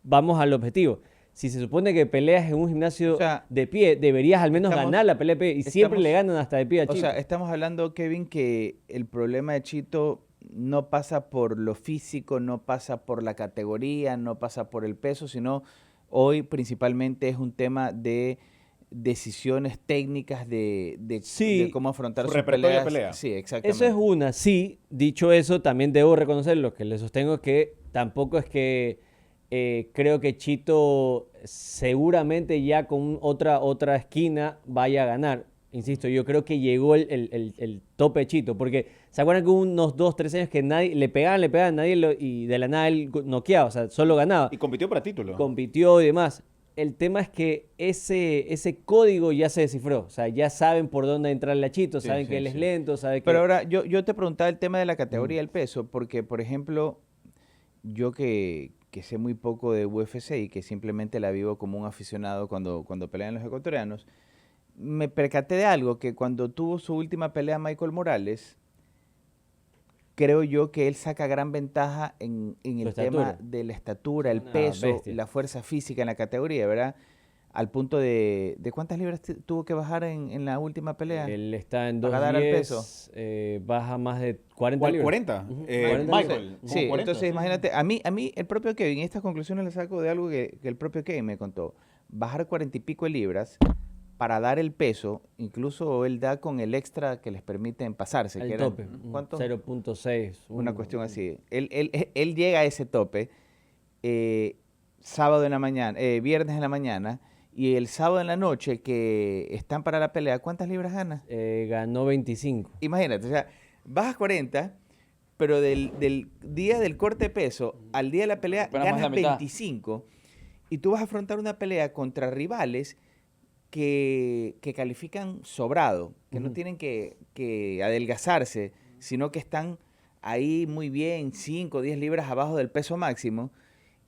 vamos al objetivo. Si se supone que peleas en un gimnasio de pie, deberías al menos ganar la pelea de pie. Y siempre le ganan hasta de pie a Chito. O sea, estamos hablando, Kevin, que el problema de Chito no pasa por lo físico, no pasa por la categoría, no pasa por el peso, sino hoy principalmente es un tema de decisiones técnicas de cómo afrontar sus peleas. Sí, exactamente. Eso es una. Sí, dicho eso, también debo reconocer lo que le sostengo, que tampoco es que creo que Chito seguramente ya con otra esquina vaya a ganar. Insisto, yo creo que llegó el tope de Chito, porque ¿se acuerdan que hubo unos 2-3 años que nadie le pegaban, y de la nada él noqueaba, o sea, solo ganaba? Y compitió para título. Compitió y demás. El tema es que ese código ya se descifró, o sea, ya saben por dónde entrarle a Chito, saben que él es lento, saben que... Pero ahora, yo te preguntaba el tema de la categoría del peso, porque, por ejemplo, yo que que sé muy poco de UFC y que simplemente la vivo como un aficionado cuando pelean los ecuatorianos, me percaté de algo, que cuando tuvo su última pelea Michael Morales, creo yo que él saca gran ventaja en el tema de la estatura, el peso, la fuerza física en la categoría, ¿verdad? Al punto de ¿cuántas libras tuvo que bajar en la última pelea? Él está en para dar al peso. 210, baja más de 40 libras. 40. 40. Michael. Sí, 40. entonces imagínate, a mí el propio Kevin, estas conclusiones las saco de algo que el propio Kevin me contó. Bajar 40 y pico de libras para dar el peso, incluso él da con el extra que les permiten pasarse. El que tope. ¿cuánto? 0.6. Una cuestión así. Él llega a ese tope sábado en la mañana, viernes en la mañana, y el sábado en la noche que están para la pelea, ¿cuántas libras gana? Ganó 25. Imagínate, o sea, bajas 40, pero del día del corte de peso al día de la pelea ganas 25, y tú vas a afrontar una pelea contra rivales que califican sobrado, que no tienen que adelgazarse, sino que están ahí muy bien, 5 o 10 libras abajo del peso máximo,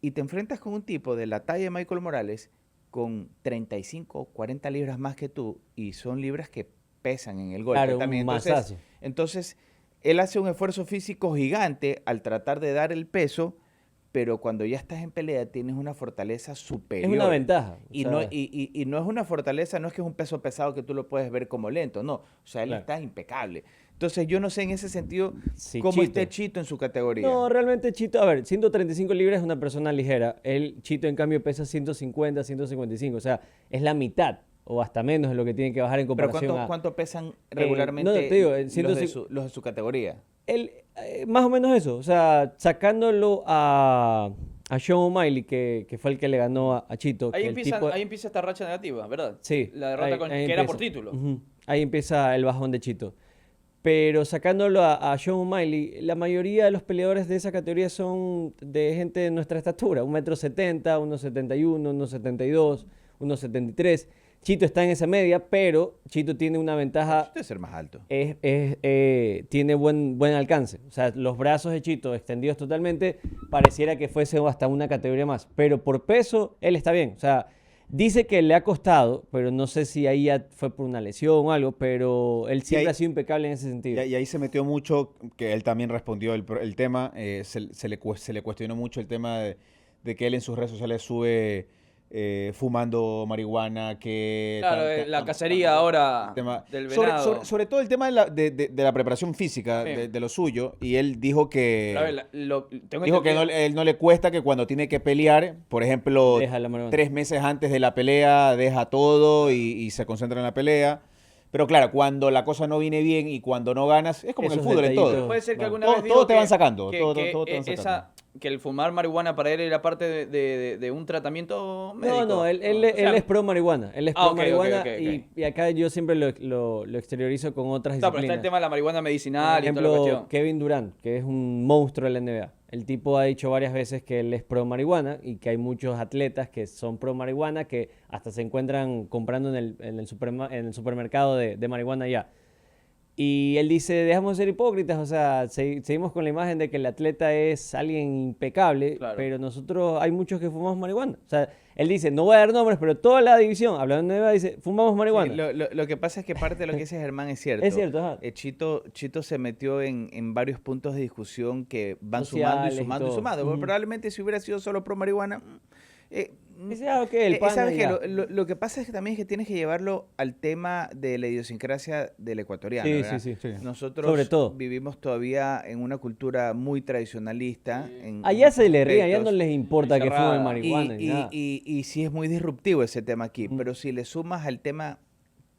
y te enfrentas con un tipo de la talla de Michael Morales con 35 o 40 libras más que tú, y son libras que pesan en el golpe. Claro, también. un masazo. Entonces, él hace un esfuerzo físico gigante al tratar de dar el peso, pero cuando ya estás en pelea tienes una fortaleza superior. Es una ventaja. Y no es una fortaleza, no es que es un peso pesado que tú lo puedes ver como lento, no. O sea, él está impecable. Entonces, yo no sé en ese sentido cómo esté Chito en su categoría. No, realmente Chito, a ver, 135 libras es una persona ligera. Chito, en cambio, pesa 150, 155. O sea, es la mitad o hasta menos de lo que tiene que bajar en comparación. ¿Pero cuánto pesan regularmente no, te digo, los de su categoría? Más o menos eso. O sea, sacándolo a Sean O'Malley, que fue el que le ganó a Chito. Ahí empieza esta racha negativa, ¿verdad? Sí. La derrota que era por título. Ahí empieza el bajón de Chito. Pero sacándolo a Sean O'Malley, la mayoría de los peleadores de esa categoría son de gente de nuestra estatura. 1,70 m, 1,71 m, 1,72 m, 1,73 m. Chito está en esa media, pero Chito tiene una ventaja. Chito debe ser más alto. Tiene buen alcance. O sea, los brazos de Chito extendidos totalmente, pareciera que fuese hasta una categoría más. Pero por peso, él está bien. O sea, dice que le ha costado, pero no sé si ahí ya fue por una lesión o algo, pero él siempre ha sido impecable en ese sentido. Y ahí se metió mucho, que él también respondió el tema, se le cuestionó mucho el tema de que él en sus redes sociales sube fumando marihuana, la cacería ahora del venado. Sobre todo el tema de la preparación física, de lo suyo, y él dijo que él no le cuesta, que cuando tiene que pelear, por ejemplo, 3 meses antes de la pelea, deja todo y se concentra en la pelea. Pero claro, cuando la cosa no viene bien y cuando no ganas, es como en el fútbol, en todo. Puede ser que alguna vez todo te van sacando. Todo te van sacando. Que el fumar marihuana para él era parte de un tratamiento médico. No, él es pro marihuana. Él es pro marihuana. Y acá yo siempre lo exteriorizo con otras disciplinas. Pero está el tema de la marihuana medicinal. Por ejemplo, y toda la cuestión. Kevin Durant, que es un monstruo de la NBA. El tipo ha dicho varias veces que él es pro marihuana y que hay muchos atletas que son pro marihuana que hasta se encuentran comprando en el supermercado de marihuana ya. Y él dice, dejamos de ser hipócritas, o sea, seguimos con la imagen de que el atleta es alguien impecable, pero nosotros hay muchos que fumamos marihuana. O sea, él dice, no voy a dar nombres, pero toda la división, hablando de NBA, dice, fumamos marihuana. Sí, lo que pasa es que parte de lo que dice Germán es cierto. Es cierto, ajá. Chito se metió en varios puntos de discusión que van sociales sumando y sumando. Probablemente si hubiera sido solo pro marihuana... Lo que pasa es que también es que tienes que llevarlo al tema de la idiosincrasia del ecuatoriano. Sí. Nosotros sobre todo vivimos todavía en una cultura muy tradicionalista. Allá se le ríe, allá no les importa que fumen marihuana. Y sí es muy disruptivo ese tema aquí, pero si le sumas al tema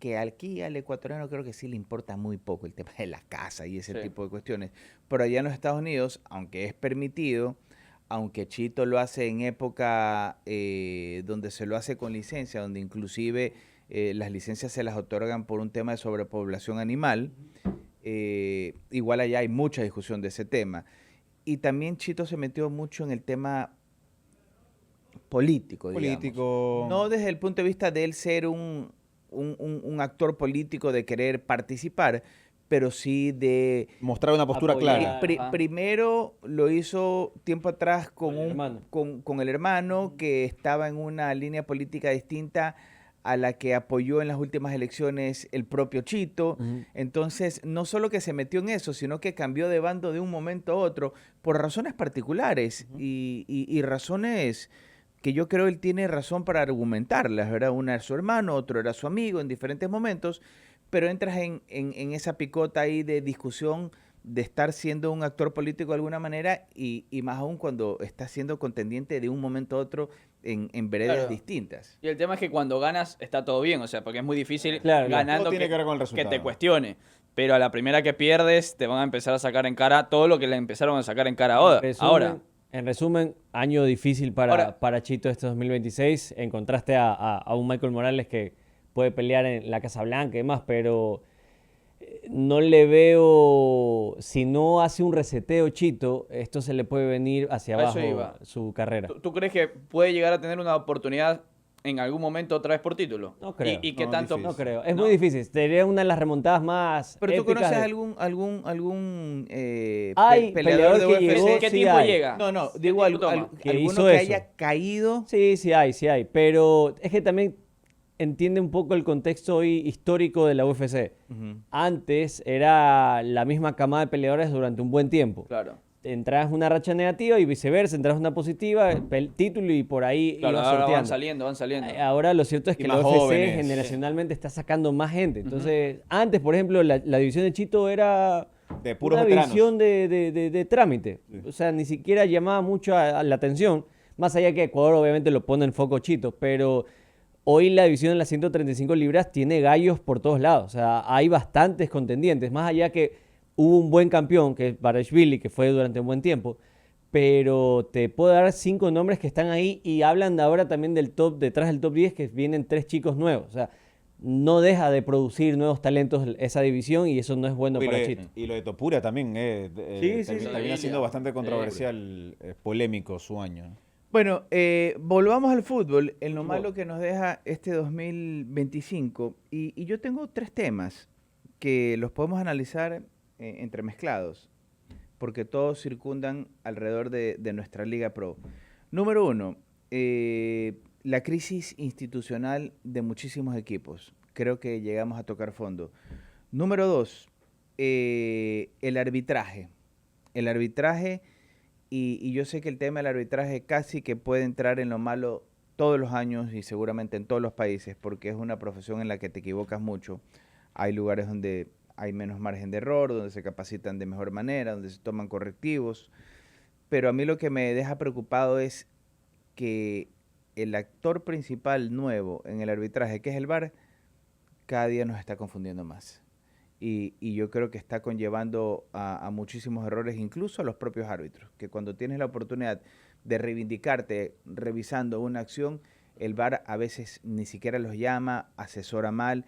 que aquí al ecuatoriano creo que sí le importa muy poco el tema de la casa y ese tipo de cuestiones. Pero allá en los Estados Unidos, aunque es permitido, aunque Chito lo hace en época donde se lo hace con licencia, donde inclusive las licencias se las otorgan por un tema de sobrepoblación animal, igual allá hay mucha discusión de ese tema. Y también Chito se metió mucho en el tema político, digamos. No desde el punto de vista de él ser un actor político, de querer participar, pero sí de... Mostrar una postura clara. Primero lo hizo tiempo atrás con el hermano que estaba en una línea política distinta a la que apoyó en las últimas elecciones el propio Chito. Entonces, no solo que se metió en eso, sino que cambió de bando de un momento a otro por razones particulares y razones que yo creo él tiene razón para argumentarlas, ¿verdad? Una era su hermano, otro era su amigo en diferentes momentos, pero entras en esa picota ahí de discusión de estar siendo un actor político de alguna manera y más aún cuando estás siendo contendiente de un momento a otro en veredas distintas. Y el tema es que cuando ganas está todo bien, o sea, porque es muy difícil ganando tiene que ver con el que te cuestione. Pero a la primera que pierdes te van a empezar a sacar en cara todo lo que le empezaron a sacar en cara ahora. En resumen, año difícil para Chito este 2026, en contraste a un Michael Morales que puede pelear en la Casa Blanca y demás, pero no le veo, si no hace un reseteo Chito, esto se le puede venir hacia abajo su carrera. ¿Tú crees que puede llegar a tener una oportunidad en algún momento otra vez por título? No creo. ¿Y qué tanto? No creo. Es muy difícil. Sería una de las remontadas más ¿Pero tú épicas conoces algún peleador de que UFC? llegó, ¿Qué sí tiempo hay. llega? No, digo alguno que haya caído. Sí hay. Pero es que también entiende un poco el contexto hoy histórico de la UFC. Antes era la misma camada de peleadores durante un buen tiempo. Claro. Entrabas una racha negativa y viceversa, entrabas una positiva, título y por ahí claro, ibas ahora sorteando. van saliendo. Ahora lo cierto es que la UFC jóvenes, generacionalmente está sacando más gente. Entonces, antes, por ejemplo, la división de Chito era de puros una veteranos. división de trámite. Sí. O sea, ni siquiera llamaba mucho a la atención. Más allá que Ecuador obviamente lo pone en foco Chito, pero hoy la división de las 135 libras tiene gallos por todos lados. O sea, hay bastantes contendientes. Más allá que hubo un buen campeón, que es Barashvili, que fue durante un buen tiempo, pero te puedo dar 5 nombres que están ahí y hablan de ahora también del top, detrás del top 10, que vienen 3 chicos nuevos. O sea, no deja de producir nuevos talentos esa división y eso no es bueno para Chito. Y lo de Topuria también termina siendo bastante controversial, polémico su año. Bueno, volvamos al fútbol, en lo malo que nos deja este 2025. Y yo tengo 3 temas que los podemos analizar entremezclados, porque todos circundan alrededor de nuestra Liga Pro. Número 1, la crisis institucional de muchísimos equipos. Creo que llegamos a tocar fondo. Número 2, el arbitraje. El arbitraje, y yo sé que el tema del arbitraje casi que puede entrar en lo malo todos los años y seguramente en todos los países, porque es una profesión en la que te equivocas mucho. Hay lugares donde hay menos margen de error, donde se capacitan de mejor manera, donde se toman correctivos. Pero a mí lo que me deja preocupado es que el actor principal nuevo en el arbitraje, que es el VAR, cada día nos está confundiendo más. Y yo creo que está conllevando a muchísimos errores, incluso a los propios árbitros, que cuando tienes la oportunidad de reivindicarte revisando una acción, el VAR a veces ni siquiera los llama, asesora mal,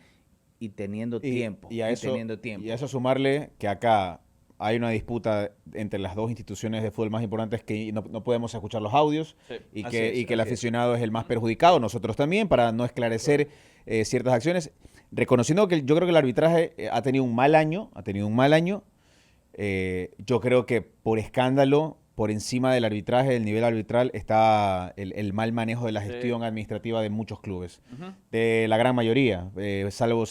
y teniendo tiempo. Y a eso sumarle que acá hay una disputa entre las dos instituciones de fútbol más importantes que no podemos escuchar los audios y que el aficionado es el más perjudicado, nosotros también, para no esclarecer ciertas acciones. Reconociendo que yo creo que el arbitraje ha tenido un mal año, yo creo que por escándalo, por encima del arbitraje, del nivel arbitral, está el mal manejo de la gestión administrativa de muchos clubes, de la gran mayoría, salvo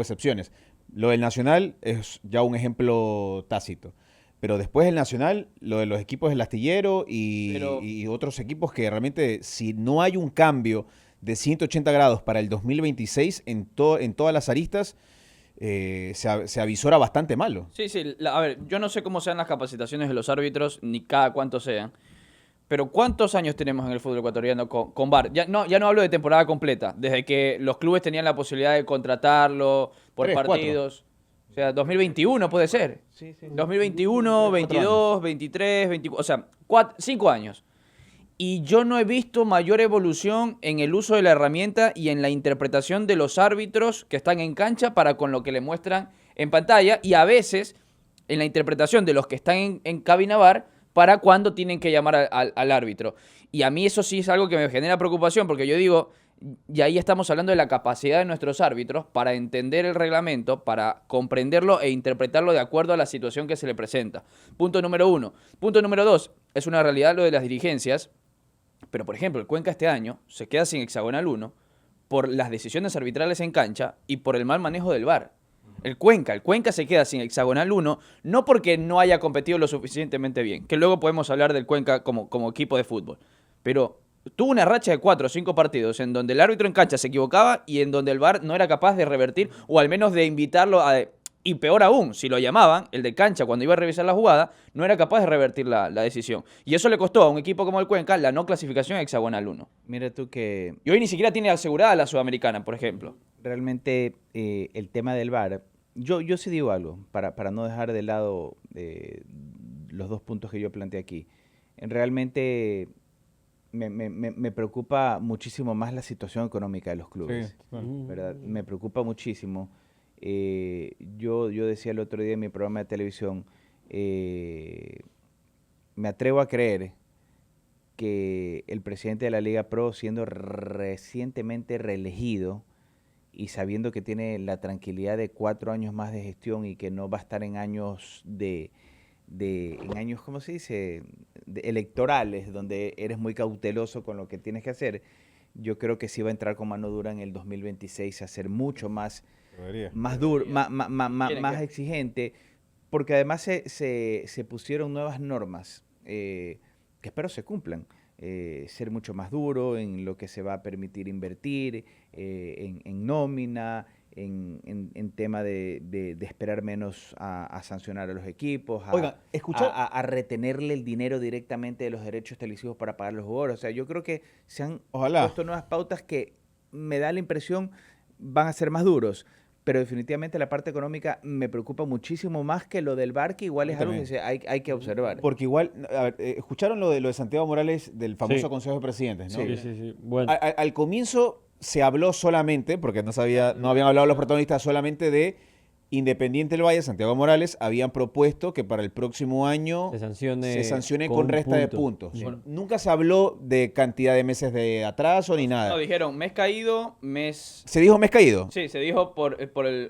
excepciones. Lo del Nacional es ya un ejemplo tácito, pero después del Nacional, lo de los equipos del Astillero y otros equipos que realmente, si no hay un cambio de 180 grados para el 2026 en todas las aristas, se avisora bastante malo. Sí, a ver, yo no sé cómo sean las capacitaciones de los árbitros, ni cada cuánto sean, pero ¿cuántos años tenemos en el fútbol ecuatoriano con VAR? Ya no hablo de temporada completa, desde que los clubes tenían la posibilidad de contratarlo por 3, partidos. 4. O sea, 2021 puede ser. Sí. 2021, 22, 23, 24, o sea, 5 años. Y yo no he visto mayor evolución en el uso de la herramienta y en la interpretación de los árbitros que están en cancha para con lo que le muestran en pantalla, y a veces en la interpretación de los que están en cabina VAR para cuando tienen que llamar al árbitro. Y a mí eso sí es algo que me genera preocupación, porque yo digo, Y ahí estamos hablando de la capacidad de nuestros árbitros para entender el reglamento, para comprenderlo e interpretarlo de acuerdo a la situación que se le presenta. Punto número 1. Punto número 2. Es una realidad lo de las dirigencias, pero por ejemplo, el Cuenca este año se queda sin hexagonal 1 por las decisiones arbitrales en cancha y por el mal manejo del VAR. El Cuenca se queda sin hexagonal 1, no porque no haya competido lo suficientemente bien, que luego podemos hablar del Cuenca como equipo de fútbol, pero tuvo una racha de 4 o 5 partidos en donde el árbitro en cancha se equivocaba y en donde el VAR no era capaz de revertir o al menos de invitarlo a... Y peor aún, si lo llamaban, el de cancha cuando iba a revisar la jugada, no era capaz de revertir la decisión. Y eso le costó a un equipo como el Cuenca la no clasificación a hexagonal 1. Mira tú que... Y hoy ni siquiera tiene asegurada la Sudamericana, por ejemplo. Realmente el tema del VAR, yo sí digo algo, para no dejar de lado los 2 puntos que yo planteé aquí. Realmente... Me preocupa muchísimo más la situación económica de los clubes, Sí, claro. ¿verdad? Me preocupa muchísimo. Yo decía el otro día en mi programa de televisión, me atrevo a creer que el presidente de la Liga Pro, siendo recientemente reelegido y sabiendo que tiene la tranquilidad de 4 años más de gestión y que no va a estar en años en años, ¿cómo se dice?, electorales, donde eres muy cauteloso con lo que tienes que hacer, yo creo que sí va a entrar con mano dura en el 2026 a ser mucho más duro, más exigente, porque además se pusieron nuevas normas que espero se cumplan. Ser mucho más duro en lo que se va a permitir invertir, en nómina, en tema de esperar menos a sancionar a los equipos, a retenerle el dinero directamente de los derechos televisivos para pagar los jugadores. O sea, yo creo que se han puesto nuevas pautas que me da la impresión van a ser más duros. Pero definitivamente la parte económica me preocupa muchísimo más que lo del VAR, que igual es algo que hay que observar. Porque igual, a ver, ¿escucharon lo de Santiago Morales del famoso Consejo de Presidentes? ¿no? Sí. Bueno. Al comienzo se habló solamente, porque no habían hablado los protagonistas, solamente de Independiente del Valle, Santiago Morales, habían propuesto que para el próximo año se sancione con resta de puntos. Sí. Nunca se habló de cantidad de meses de atraso ni nada. No, dijeron mes caído, mes... ¿Se dijo mes caído? Sí, se dijo por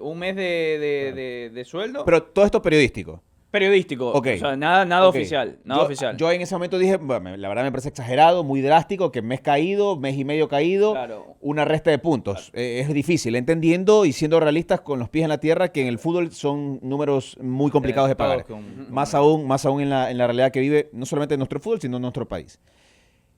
un mes de sueldo. Pero todo esto periodístico. Periodístico, okay. O sea, nada oficial, oficial. Yo en ese momento dije, bueno, la verdad me parece exagerado, muy drástico, que mes caído, mes y medio caído, claro, una resta de puntos. Claro. Es difícil, entendiendo y siendo realistas con los pies en la tierra, que en el fútbol son números muy complicados de pagar. Más aún en la realidad que vive, no solamente en nuestro fútbol, sino en nuestro país.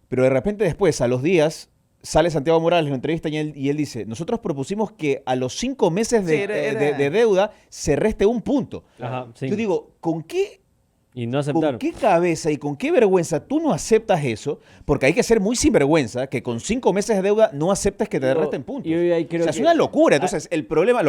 Pero de repente después, a los días, sale Santiago Morales en la entrevista y él dice, nosotros propusimos que a los 5 meses de deuda se reste un punto. Ajá, yo digo, ¿con qué Y no aceptaron. ¿Con qué cabeza y con qué vergüenza tú no aceptas eso? Porque hay que ser muy sinvergüenza que con 5 meses de deuda no aceptes que te resten puntos. Yo ahí creo es una locura. Entonces, el problema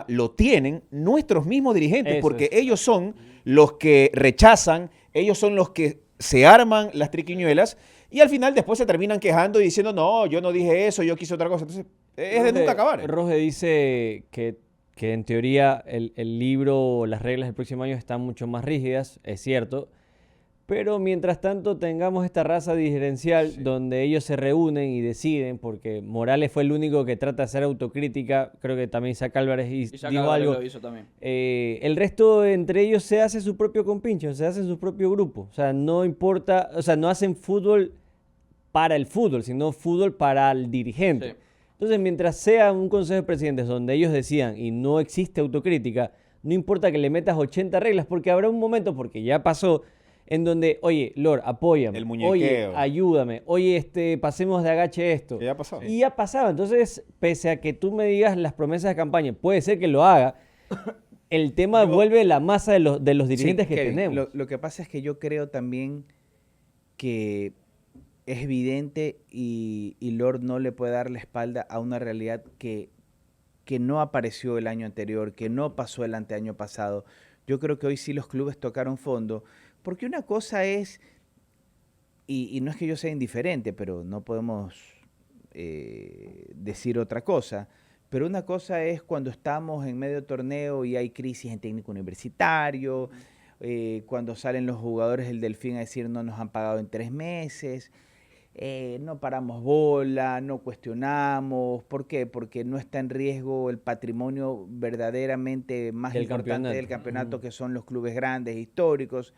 lo tienen nuestros mismos dirigentes, Eso porque es. ellos son los que rechazan, ellos son los que se arman las triquiñuelas y al final después se terminan quejando y diciendo, no, yo no dije eso, yo quise otra cosa. Entonces, es de nunca acabar. Roge dice que en teoría el libro o las reglas del próximo año están mucho más rígidas, es cierto, pero mientras tanto tengamos esta raza diferencial donde ellos se reúnen y deciden, porque Morales fue el único que trata de hacer autocrítica, creo que también Isaac Álvarez dijo algo. Lo hizo también. El resto entre ellos se hace su propio compincho, se hacen su propio grupo, o sea, no importa, o sea, no hacen fútbol para el fútbol, sino fútbol para el dirigente. Sí. Entonces, mientras sea un consejo de presidentes donde ellos decidan y no existe autocrítica, no importa que le metas 80 reglas, porque habrá un momento, porque ya pasó, en donde, oye, Lord, apóyame, el muñequeo, oye, ayúdame, oye, pasemos de agache esto. Que ya pasó. Y ya pasaba. Entonces, pese a que tú me digas las promesas de campaña, puede ser que lo haga, el tema vuelve la masa de los dirigentes que Kevin, tenemos. Lo que pasa es que yo creo también que es evidente y Lord no le puede dar la espalda a una realidad que no apareció el año anterior, que no pasó el anteaño pasado. Yo creo que hoy sí los clubes tocaron fondo, porque una cosa es, y no es que yo sea indiferente, pero no podemos decir otra cosa, pero una cosa es cuando estamos en medio torneo y hay crisis en técnico universitario, cuando salen los jugadores del Delfín a decir no nos han pagado en 3 meses, no paramos bola, no cuestionamos. ¿Por qué? Porque no está en riesgo el patrimonio verdaderamente más importante del campeonato, que son los clubes grandes, históricos.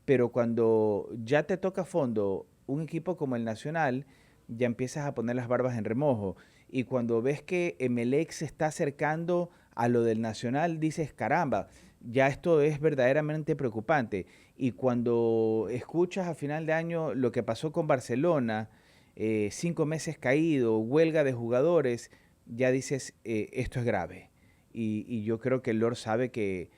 Pero cuando ya te toca a fondo un equipo como el Nacional, ya empiezas a poner las barbas en remojo. Y cuando ves que Emelec se está acercando a lo del Nacional, dices, caramba, ya esto es verdaderamente preocupante. Y cuando escuchas a final de año lo que pasó con Barcelona, 5 meses caído, huelga de jugadores, ya dices, esto es grave. Y yo creo que el Lord sabe que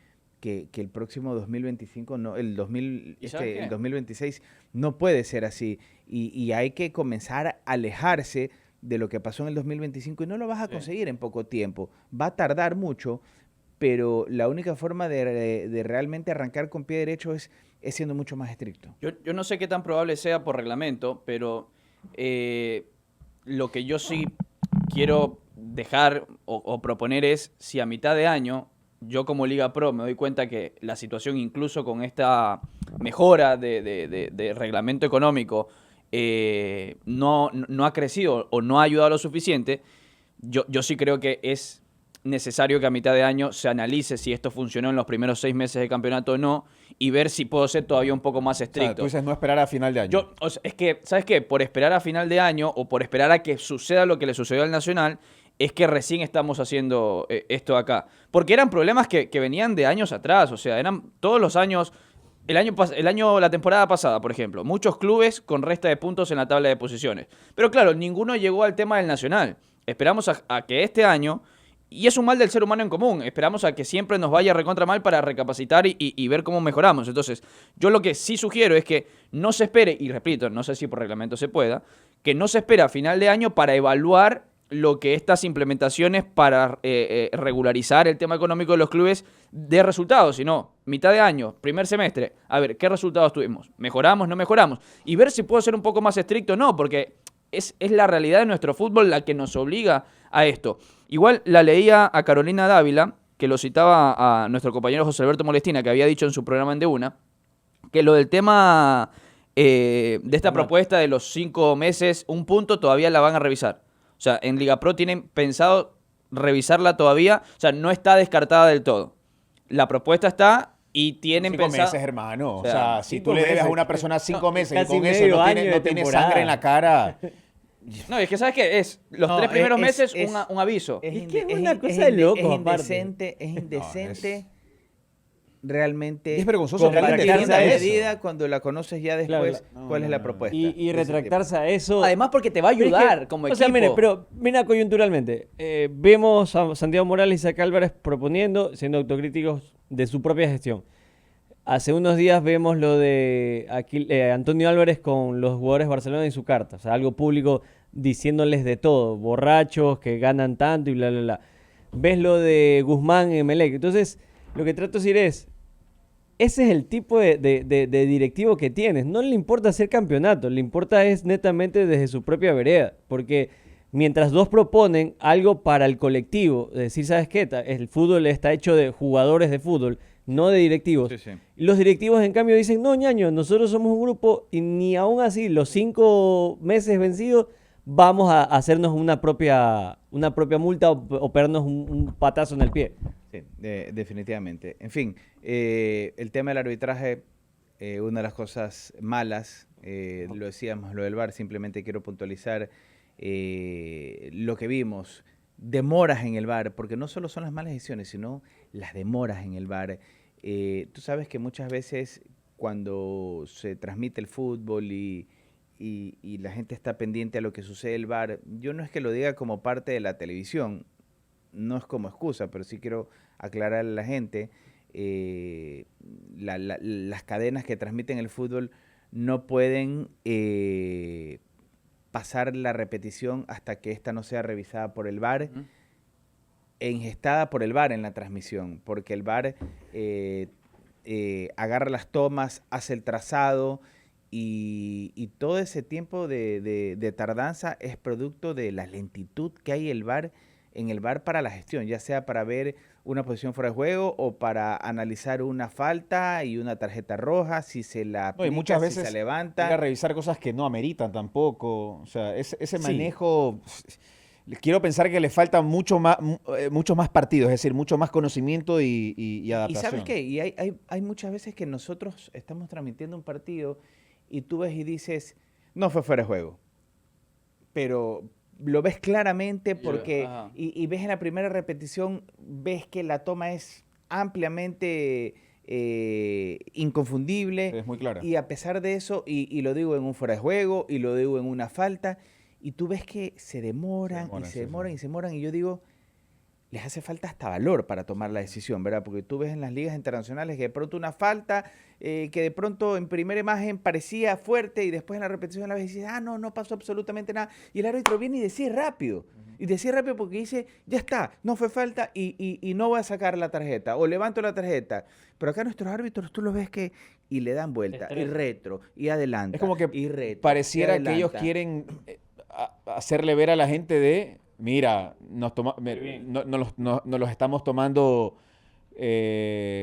el próximo 2025, no, el 2026 no puede ser así. Y hay que comenzar a alejarse de lo que pasó en el 2025 y no lo vas a conseguir en poco tiempo. Va a tardar mucho, pero la única forma de realmente arrancar con pie derecho es siendo mucho más estricto. Yo no sé qué tan probable sea por reglamento, pero lo que yo sí quiero dejar o proponer es, si a mitad de año yo como Liga Pro me doy cuenta que la situación, incluso con esta mejora de reglamento económico, no ha crecido o no ha ayudado lo suficiente, yo sí creo que es necesario que a mitad de año se analice si esto funcionó en los primeros 6 meses de campeonato o no, y ver si puedo ser todavía un poco más estricto. O sea, tú dices no esperar a final de año. Es que, ¿sabes qué? Por esperar a final de año o por esperar a que suceda lo que le sucedió al Nacional, es que recién estamos haciendo esto acá. Porque eran problemas que venían de años atrás, o sea, eran todos los años. La temporada pasada, por ejemplo, muchos clubes con resta de puntos en la tabla de posiciones. Pero claro, ninguno llegó al tema del Nacional. Esperamos a que este año, y es un mal del ser humano en común, esperamos a que siempre nos vaya recontra mal para recapacitar y ver cómo mejoramos. Entonces, yo lo que sí sugiero es que no se espere, y repito, no sé si por reglamento se pueda, que no se espere a final de año para evaluar lo que estas implementaciones para regularizar el tema económico de los clubes de resultados, sino mitad de año, primer semestre, a ver qué resultados tuvimos, mejoramos, no mejoramos, y ver si puedo ser un poco más estricto o no, porque es la realidad de nuestro fútbol la que nos obliga a esto. Igual la leía a Carolina Dávila, que lo citaba a nuestro compañero José Alberto Molestina, que había dicho en su programa en De Una, que lo del tema de esta propuesta de los 5 meses, un punto, todavía la van a revisar. O sea, en Liga Pro tienen pensado revisarla todavía. O sea, no está descartada del todo. La propuesta está y tienen 5 pensado... meses, hermano. O sea, si tú le debes a una persona 5 meses y casi con eso no tiene sangre en la cara... No, es que ¿sabes qué? Es los 3 primeros meses un aviso. Es que es una cosa de loco, es indecente realmente. Y es vergonzoso compartir realmente una eso. medida cuando la conoces ya después, cuál es la propuesta. Y retractarse a eso. Además, porque te va a ayudar como equipo. O sea, mira coyunturalmente. Vemos a Santiago Morales y Isaac Álvarez proponiendo, siendo autocríticos de su propia gestión. Hace unos días vemos lo de Antonio Álvarez con los jugadores de Barcelona en su carta. O sea, algo público diciéndoles de todo. Borrachos, que ganan tanto y bla, bla, bla. Ves lo de Guzmán en Emelec. Entonces, lo que trato de decir es, ese es el tipo de directivo que tienes. No le importa hacer campeonato, le importa es netamente desde su propia vereda. Porque mientras dos proponen algo para el colectivo, es decir, ¿sabes qué? El fútbol está hecho de jugadores de fútbol, no de directivos. Sí. Los directivos, en cambio, dicen, no, ñaño, nosotros somos un grupo y ni aún así, los 5 meses vencidos, vamos a hacernos una propia multa o pegarnos un patazo en el pie. Sí, definitivamente. En fin, el tema del arbitraje, una de las cosas malas, lo decíamos, lo del VAR, simplemente quiero puntualizar lo que vimos, demoras en el VAR, porque no solo son las malas decisiones, sino las demoras en el VAR. Tú sabes que muchas veces cuando se transmite el fútbol y la gente está pendiente a lo que sucede en el VAR, yo no es que lo diga como parte de la televisión, no es como excusa, pero sí quiero aclarar a la gente, las cadenas que transmiten el fútbol no pueden pasar la repetición hasta que esta no sea revisada por el VAR e ingestada por el VAR en la transmisión, porque el VAR agarra las tomas, hace el trazado y todo ese tiempo de tardanza es producto de la lentitud que hay en el VAR en el VAR para la gestión, ya sea para ver una posición fuera de juego o para analizar una falta y una tarjeta roja, si se la aplica, y muchas veces si se levanta. Ir a revisar cosas que no ameritan tampoco. O sea, ese manejo, quiero pensar que le faltan muchos más partidos, es decir, mucho más conocimiento y adaptación. ¿Y sabes qué? Y hay muchas veces que nosotros estamos transmitiendo un partido y tú ves y dices, no fue fuera de juego. Pero lo ves claramente porque y ves en la primera repetición, ves que la toma es ampliamente inconfundible. Es muy clara. Y a pesar de eso, y lo digo en un fuera de juego, y lo digo en una falta, y tú ves que se demoran, y yo digo, les hace falta hasta valor para tomar la decisión, ¿verdad? Porque tú ves en las ligas internacionales que de pronto una falta, que de pronto en primera imagen parecía fuerte y después en la repetición la ves y dices, no pasó absolutamente nada. Y el árbitro viene y decide rápido. Y decide rápido porque dice, ya está, no fue falta y no voy a sacar la tarjeta o levanto la tarjeta. Pero acá nuestros árbitros tú los ves que y le dan vuelta, y retro, y adelante. Es como que pareciera que ellos quieren hacerle ver a la gente de... Mira, nos los estamos tomando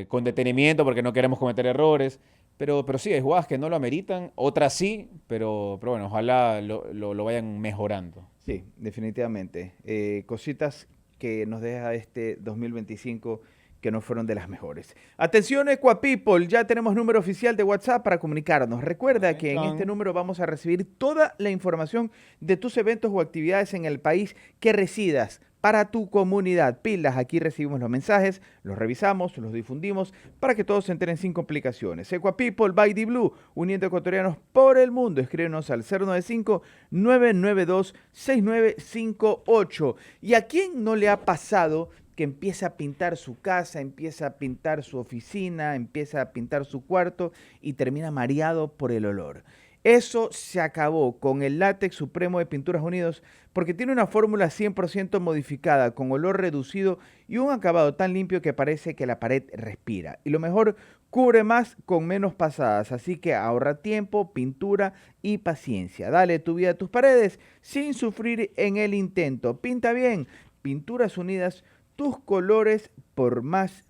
con detenimiento porque no queremos cometer errores. Pero sí, hay jugadas que no lo ameritan, otras sí, pero bueno, ojalá lo vayan mejorando. Sí, definitivamente. Cositas que nos deja este 2025 que no fueron de las mejores. Atención EcuaPeople, ya tenemos número oficial de WhatsApp para comunicarnos. Recuerda que en este número vamos a recibir toda la información de tus eventos o actividades en el país que residas para tu comunidad. Pilas, aquí recibimos los mensajes, los revisamos, los difundimos para que todos se enteren sin complicaciones. EcuaPeople by The Blue, uniendo ecuatorianos por el mundo. Escríbenos al 095-992-6958. ¿Y a quién no le ha pasado que empieza a pintar su casa, empieza a pintar su oficina, empieza a pintar su cuarto y termina mareado por el olor? Eso se acabó con el Látex Supremo de Pinturas Unidos porque tiene una fórmula 100% modificada con olor reducido y un acabado tan limpio que parece que la pared respira. Y lo mejor, cubre más con menos pasadas, así que ahorra tiempo, pintura y paciencia. Dale tu vida a tus paredes sin sufrir en el intento. Pinta bien, Pinturas Unidas, tus colores por más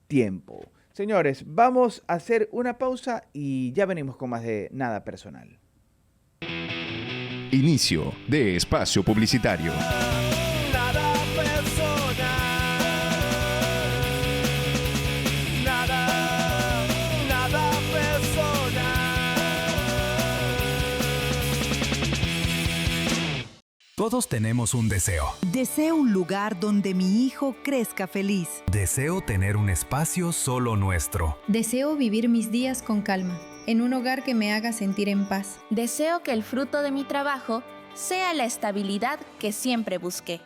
tiempo. Señores, vamos a hacer una pausa y ya venimos con más de Nada Personal. Inicio de espacio publicitario. Nada personal. Nada personal. Todos tenemos un deseo. Deseo un lugar donde mi hijo crezca feliz. Deseo tener un espacio solo nuestro. Deseo vivir mis días con calma, en un hogar que me haga sentir en paz. Deseo que el fruto de mi trabajo sea la estabilidad que siempre busqué.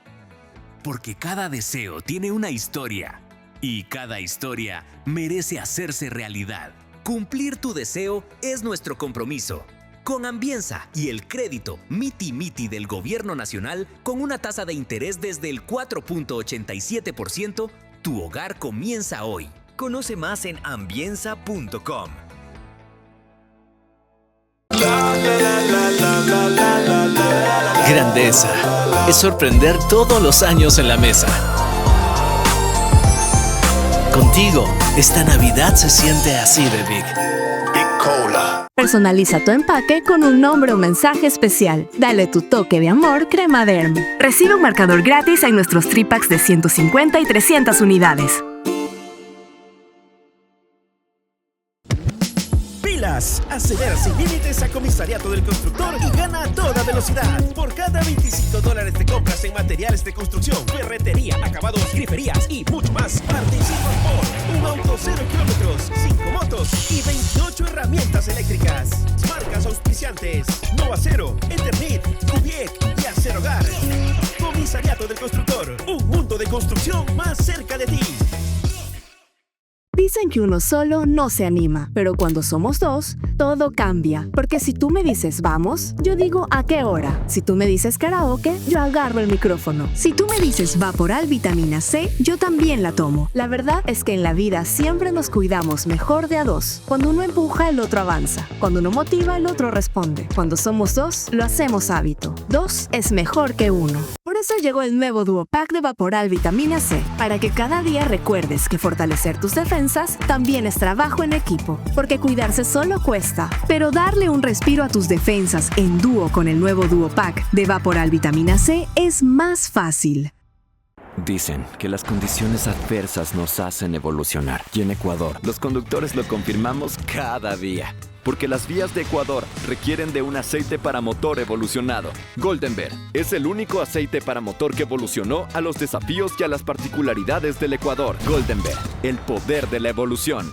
Porque cada deseo tiene una historia y cada historia merece hacerse realidad. Cumplir tu deseo es nuestro compromiso. Con Ambienza y el crédito Miti Miti del Gobierno Nacional, con una tasa de interés desde el 4.87%, tu hogar comienza hoy. Conoce más en ambienza.com. Grandeza es sorprender todos los años en la mesa. Contigo, esta Navidad se siente así de big. Big Cola. Personaliza tu empaque con un nombre o mensaje especial. Dale tu toque de amor Crema Derm. Recibe un marcador gratis en nuestros tripacks de 150 y 300 unidades. Pilas, acelera sin límites a Comisariato del Constructor y gana a toda velocidad. Por cada $25 de compras en materiales de construcción, ferretería, acabados, griferías y mucho más, participas por un auto 0 kilómetros, 5 motos y 28 herramientas eléctricas. Marcas auspiciantes: Nova Cero, Eternit, Cubiec y Acerhogar. Comisariato del Constructor, un mundo de construcción más cerca de ti. Dicen que uno solo no se anima, pero cuando somos dos, todo cambia. Porque si tú me dices vamos, yo digo a qué hora. Si tú me dices karaoke, yo agarro el micrófono. Si tú me dices Vaporal Vitamina C, yo también la tomo. La verdad es que en la vida siempre nos cuidamos mejor de a dos. Cuando uno empuja, el otro avanza. Cuando uno motiva, el otro responde. Cuando somos dos, lo hacemos hábito. Dos es mejor que uno. Por Por eso llegó el nuevo Duopack de Vaporal Vitamina C, para que cada día recuerdes que fortalecer tus defensas también es trabajo en equipo, porque cuidarse solo cuesta, pero darle un respiro a tus defensas en dúo con el nuevo Duopack de Vaporal Vitamina C es más fácil. Dicen que las condiciones adversas nos hacen evolucionar. Y en Ecuador, los conductores lo confirmamos cada día. Porque las vías de Ecuador requieren de un aceite para motor evolucionado. Goldenberg es el único aceite para motor que evolucionó a los desafíos y a las particularidades del Ecuador. Goldenberg, el poder de la evolución.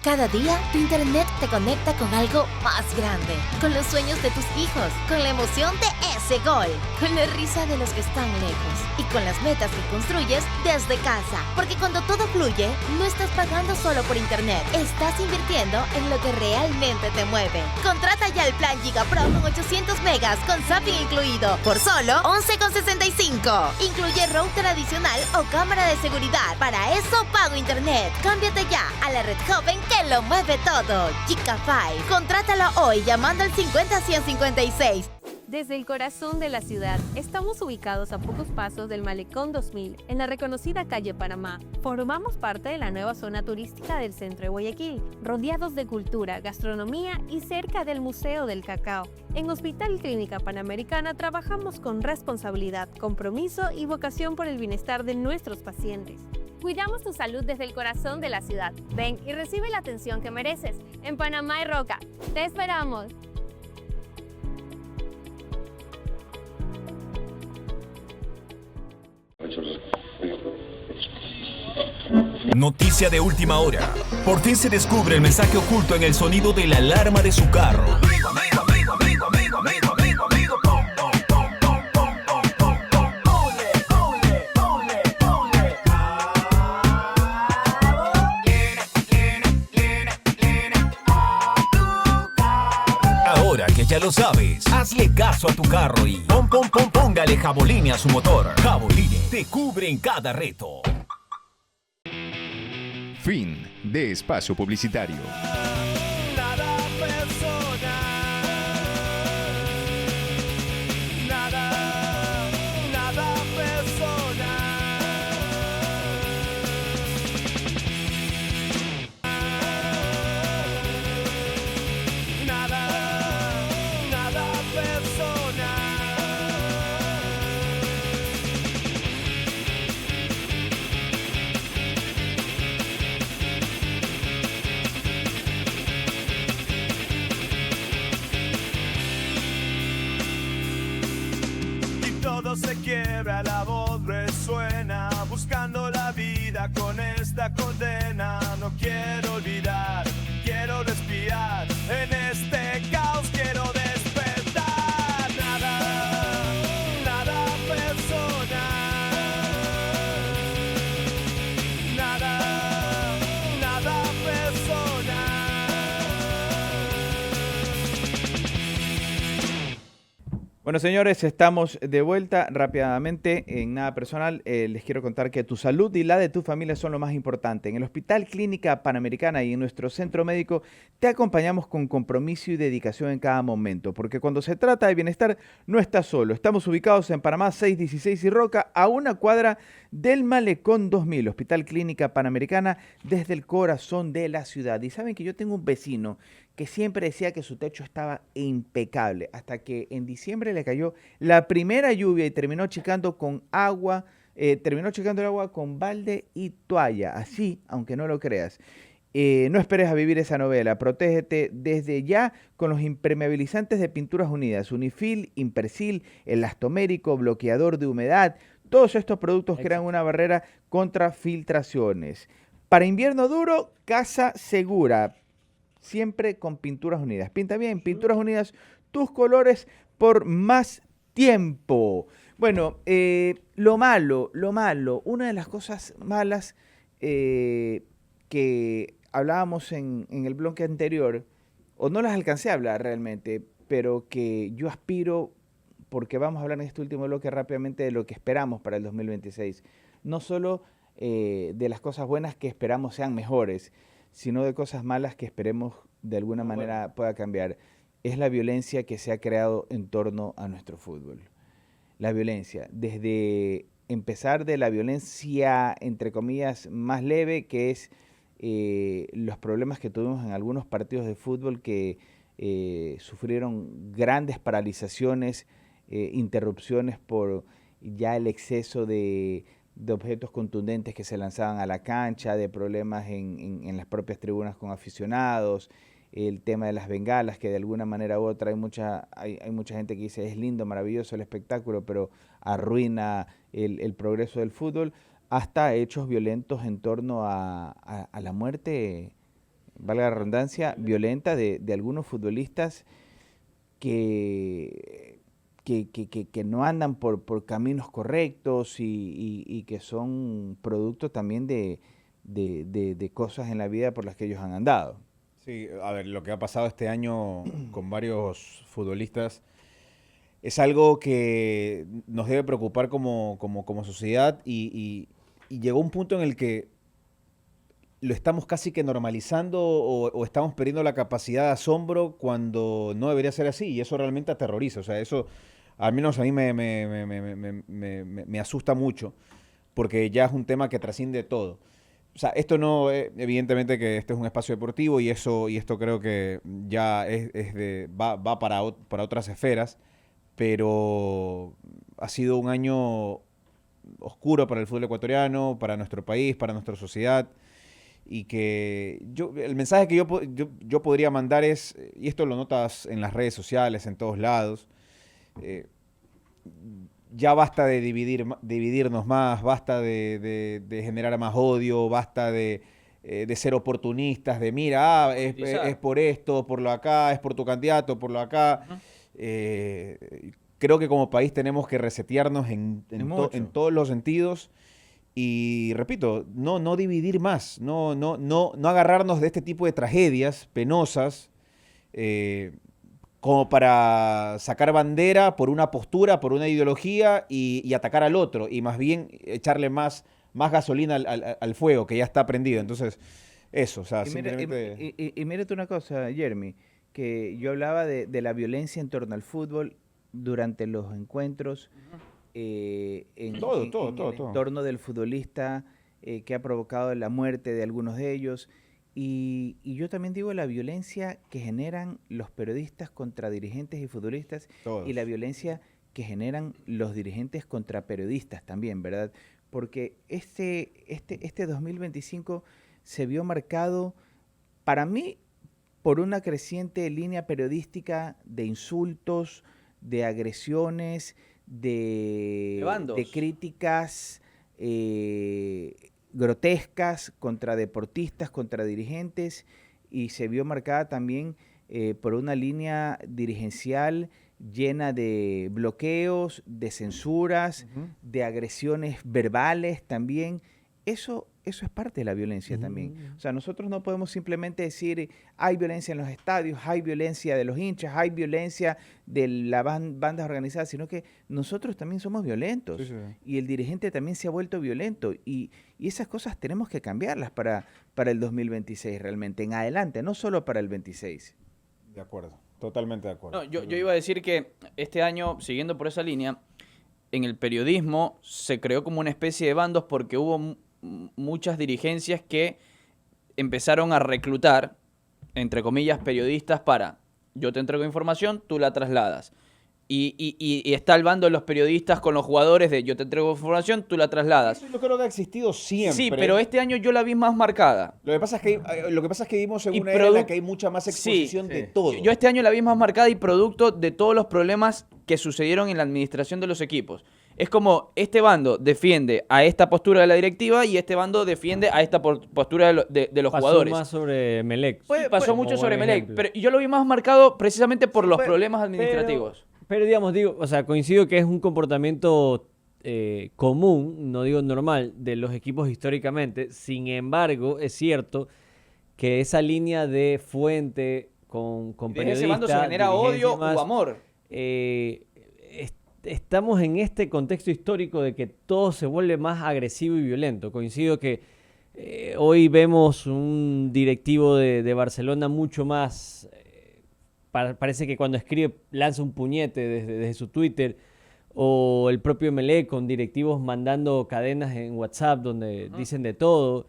Cada día, tu internet te conecta con algo más grande, con los sueños de tus hijos, con la emoción de ese gol, con la risa de los que están lejos y con las metas que construyes desde casa. Porque cuando todo fluye, no estás pagando solo por internet, estás invirtiendo en lo que realmente te mueve. Contrata ya el plan Giga Pro con 800 megas con zapping incluido por solo 11,65. Incluye router adicional o cámara de seguridad. Para eso pago internet. Cámbiate ya a la red joven que lo mueve todo. Giga 5. Contrátalo hoy llamando al 50-156. Desde el corazón de la ciudad, estamos ubicados a pocos pasos del Malecón 2000, en la reconocida calle Panamá. Formamos parte de la nueva zona turística del centro de Guayaquil, rodeados de cultura, gastronomía y cerca del Museo del Cacao. En Hospital Clínica Panamericana trabajamos con responsabilidad, compromiso y vocación por el bienestar de nuestros pacientes. Cuidamos tu salud desde el corazón de la ciudad. Ven y recibe la atención que mereces. En Panamá y Roca. ¡Te esperamos! Noticia de última hora. Por fin se descubre el mensaje oculto en el sonido de la alarma de su carro. Ahora que ya lo sabes, hazle caso a tu carro y póngale Jaboline a su motor. Jaboline te cubre en cada reto. Fin de espacio publicitario. Nada personal, nada personal. Nada personal. Todo se quiebra, la voz resuena, buscando la vida con esta condena. No quiero olvidar, quiero respirar, en este caos quiero despertar. Nada personal, nada personal. Bueno, señores, estamos de vuelta rápidamente en Nada Personal. Les quiero contar que tu salud y la de tu familia son lo más importante. En el Hospital Clínica Panamericana y en nuestro centro médico te acompañamos con compromiso y dedicación en cada momento, porque cuando se trata de bienestar no estás solo. Estamos ubicados en Panamá 616 y Roca, a una cuadra del Malecón 2000, Hospital Clínica Panamericana, desde el corazón de la ciudad. Y saben que yo tengo un vecino que siempre decía que su techo estaba impecable, hasta que en diciembre le cayó la primera lluvia y terminó checando con agua, terminó checando el agua con balde y toalla, así, aunque no lo creas. No esperes a vivir esa novela, protégete desde ya con los impermeabilizantes de Pinturas Unidas, Unifil, Impersil, elastomérico, bloqueador de humedad. Todos estos productos crean una barrera contra filtraciones. Para invierno duro, casa segura. Siempre con Pinturas Unidas. Pinta bien, Pinturas Unidas, tus colores por más tiempo. Bueno, lo malo, una de las cosas malas que hablábamos en el bloque anterior, o no las alcancé a hablar realmente, pero que yo aspiro, porque vamos a hablar en este último bloque rápidamente de lo que esperamos para el 2026. No solo de las cosas buenas que esperamos sean mejores, sino de cosas malas que esperemos de alguna manera pueda cambiar. Es la violencia que se ha creado en torno a nuestro fútbol. la violencia, desde empezar de la violencia, entre comillas, más leve, que es los problemas que tuvimos en algunos partidos de fútbol que sufrieron grandes paralizaciones, interrupciones por ya el exceso de objetos contundentes que se lanzaban a la cancha, de problemas en las propias tribunas con aficionados, el tema de las bengalas, que de alguna manera u otra hay mucha gente que dice es lindo, maravilloso el espectáculo, pero arruina el progreso del fútbol, hasta hechos violentos en torno a la muerte, valga la redundancia, violenta de algunos futbolistas que no andan por caminos correctos y que son producto también de cosas en la vida por las que ellos han andado. Sí, a ver, lo que ha pasado este año con varios futbolistas es algo que nos debe preocupar como sociedad y llegó un punto en el que lo estamos casi que normalizando o estamos perdiendo la capacidad de asombro cuando no debería ser así, y eso realmente aterroriza. O sea, eso al menos a mí me asusta mucho, porque ya es un tema que trasciende todo. O sea, esto no, evidentemente que este es un espacio deportivo y esto creo que ya va para otras esferas, pero ha sido un año oscuro para el fútbol ecuatoriano, para nuestro país, para nuestra sociedad, y que el mensaje que yo podría mandar es, y esto lo notas en las redes sociales, en todos lados, ya basta de dividirnos más, basta de generar más odio, basta de ser oportunistas, de mira, es por esto, por lo acá, es por tu candidato, por lo acá. Creo que como país tenemos que resetearnos en todos los sentidos y, repito, no dividir más, no agarrarnos de este tipo de tragedias penosas como para sacar bandera por una postura, por una ideología y atacar al otro, y más bien echarle más gasolina al fuego que ya está prendido. Entonces, eso, o sea, simplemente... Y mírate una cosa, Jeremy, que yo hablaba de la violencia en torno al fútbol durante los encuentros, en torno del futbolista que ha provocado la muerte de algunos de ellos. Y yo también digo la violencia que generan los periodistas contra dirigentes y futbolistas. Todos. Y la violencia que generan los dirigentes contra periodistas también, ¿verdad? Porque este 2025 se vio marcado, para mí, por una creciente línea periodística de insultos, de agresiones, de críticas grotescas contra deportistas, contra dirigentes, y se vio marcada también por una línea dirigencial llena de bloqueos, de censuras, de agresiones verbales también. Eso es parte de la violencia también. O sea, nosotros no podemos simplemente decir hay violencia en los estadios, hay violencia de los hinchas, hay violencia de las bandas organizadas, sino que nosotros también somos violentos. Sí. Y el dirigente también se ha vuelto violento. Y esas cosas tenemos que cambiarlas para el 2026 realmente, en adelante, no solo para el 26. De acuerdo, totalmente de acuerdo. No, yo iba a decir que este año, siguiendo por esa línea, en el periodismo se creó como una especie de bandos porque hubo muchas dirigencias que empezaron a reclutar, entre comillas, periodistas para yo te entrego información, tú la trasladas. Y está el bando de los periodistas con los jugadores de yo te entrego información, tú la trasladas. Eso yo creo que ha existido siempre. Sí, pero este año yo la vi más marcada. Lo que pasa es que vimos en una era en la que hay mucha más exposición de todo. Yo este año la vi más marcada y producto de todos los problemas que sucedieron en la administración de los equipos. Es como este bando defiende a esta postura de la directiva y este bando defiende a esta postura de los jugadores. Pasó más sobre Melec. Pasó mucho sobre Melec, pero yo lo vi más marcado precisamente por los problemas administrativos. Pero digamos, coincido que es un comportamiento común, no digo normal, de los equipos históricamente. Sin embargo, es cierto que esa línea de fuente con periodistas... ese bando se genera odio o amor. Estamos en este contexto histórico de que todo se vuelve más agresivo y violento. Coincido que hoy vemos un directivo de Barcelona mucho más... parece que cuando escribe lanza un puñete desde su Twitter. o el propio Emelec con directivos mandando cadenas en WhatsApp donde dicen de todo.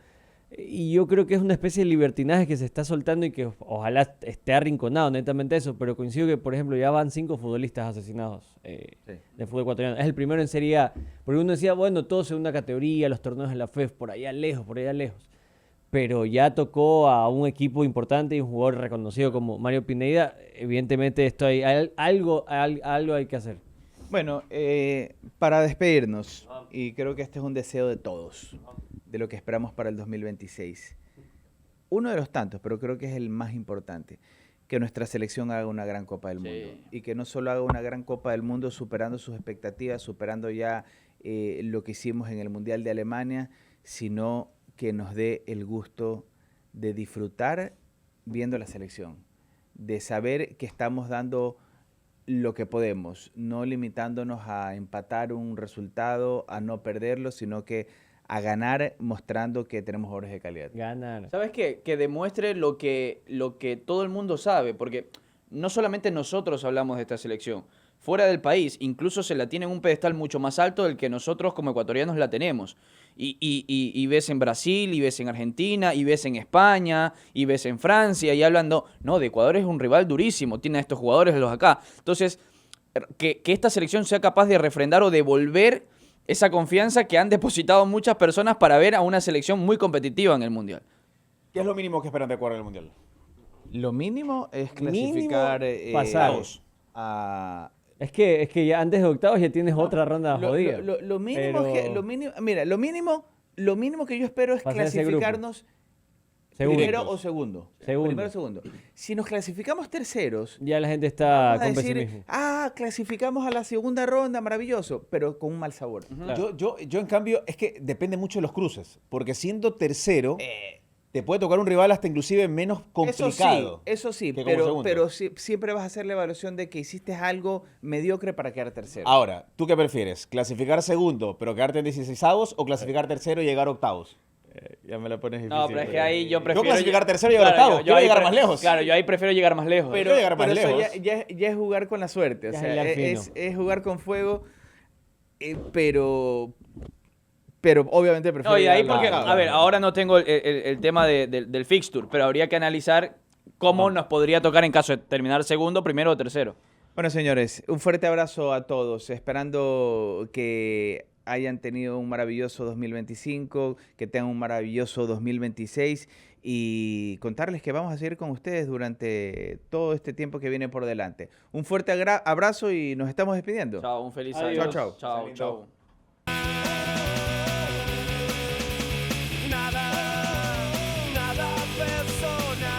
Y yo creo que es una especie de libertinaje que se está soltando y que ojalá esté arrinconado netamente eso, pero coincido que, por ejemplo, ya van 5 futbolistas asesinados de fútbol ecuatoriano. Es el primero en Serie A, porque uno decía, bueno, todo segunda categoría, los torneos de la FEF, por allá lejos. Pero ya tocó a un equipo importante y un jugador reconocido como Mario Pineda. Evidentemente esto algo hay que hacer. Bueno, para despedirnos, y creo que este es un deseo de todos, de lo que esperamos para el 2026. Uno de los tantos, pero creo que es el más importante, que nuestra selección haga una gran Copa del Mundo. Y que no solo haga una gran Copa del Mundo superando sus expectativas, superando ya lo que hicimos en el Mundial de Alemania, sino que nos dé el gusto de disfrutar viendo la selección, de saber que estamos dando lo que podemos, no limitándonos a empatar un resultado, a no perderlo, sino que a ganar mostrando que tenemos jugadores de calidad. Ganar. ¿Sabes qué? Que demuestre lo que todo el mundo sabe, porque no solamente nosotros hablamos de esta selección, fuera del país incluso se la tiene en un pedestal mucho más alto del que nosotros como ecuatorianos la tenemos. Y ves en Brasil, y ves en Argentina, y ves en España, y ves en Francia, y hablando, no, de Ecuador es un rival durísimo, tiene a estos jugadores los acá. Entonces, que esta selección sea capaz de refrendar o devolver esa confianza que han depositado muchas personas para ver a una selección muy competitiva en el Mundial. ¿Qué es lo mínimo que esperan de Ecuador en el Mundial? Lo mínimo es clasificar pasar a... Es que ya antes de octavos ya tienes otra ronda jodida. Lo mínimo es que, lo mínimo que yo espero es clasificarnos primero o segundo. Primero o segundo. Si nos clasificamos terceros, ya la gente está con decir, pesimismo. Clasificamos a la segunda ronda, maravilloso, pero con un mal sabor. Claro. Yo en cambio, es que depende mucho de los cruces, porque siendo tercero, te puede tocar un rival hasta inclusive menos complicado. Eso sí, pero siempre vas a hacer la evaluación de que hiciste algo mediocre para quedar tercero. Ahora, ¿tú qué prefieres? ¿Clasificar segundo, pero quedarte en 16avos o clasificar tercero y llegar a octavos? Ya me la pones difícil. No, pero es que ahí yo prefiero... Yo clasificar tercero y llegar a octavos. Quiero llegar más lejos. Claro, yo ahí prefiero llegar más lejos. Pero eso ya es jugar con la suerte. O sea, es jugar con fuego, pero obviamente prefiero... No, y ahí porque, a ver, ahora no tengo el tema del fixture, pero habría que analizar cómo nos podría tocar en caso de terminar segundo, primero o tercero. Bueno, señores, un fuerte abrazo a todos, esperando que hayan tenido un maravilloso 2025, que tengan un maravilloso 2026 y contarles que vamos a seguir con ustedes durante todo este tiempo que viene por delante. Un fuerte abrazo y nos estamos despidiendo. Chao, un feliz año. Chao. Chao. Nada personal.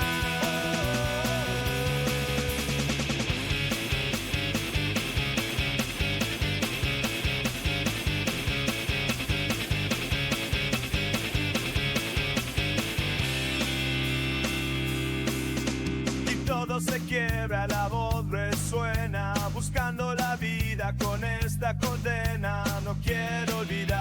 Y todo se quiebra, la voz resuena, buscando la vida con esta condena. No quiero olvidar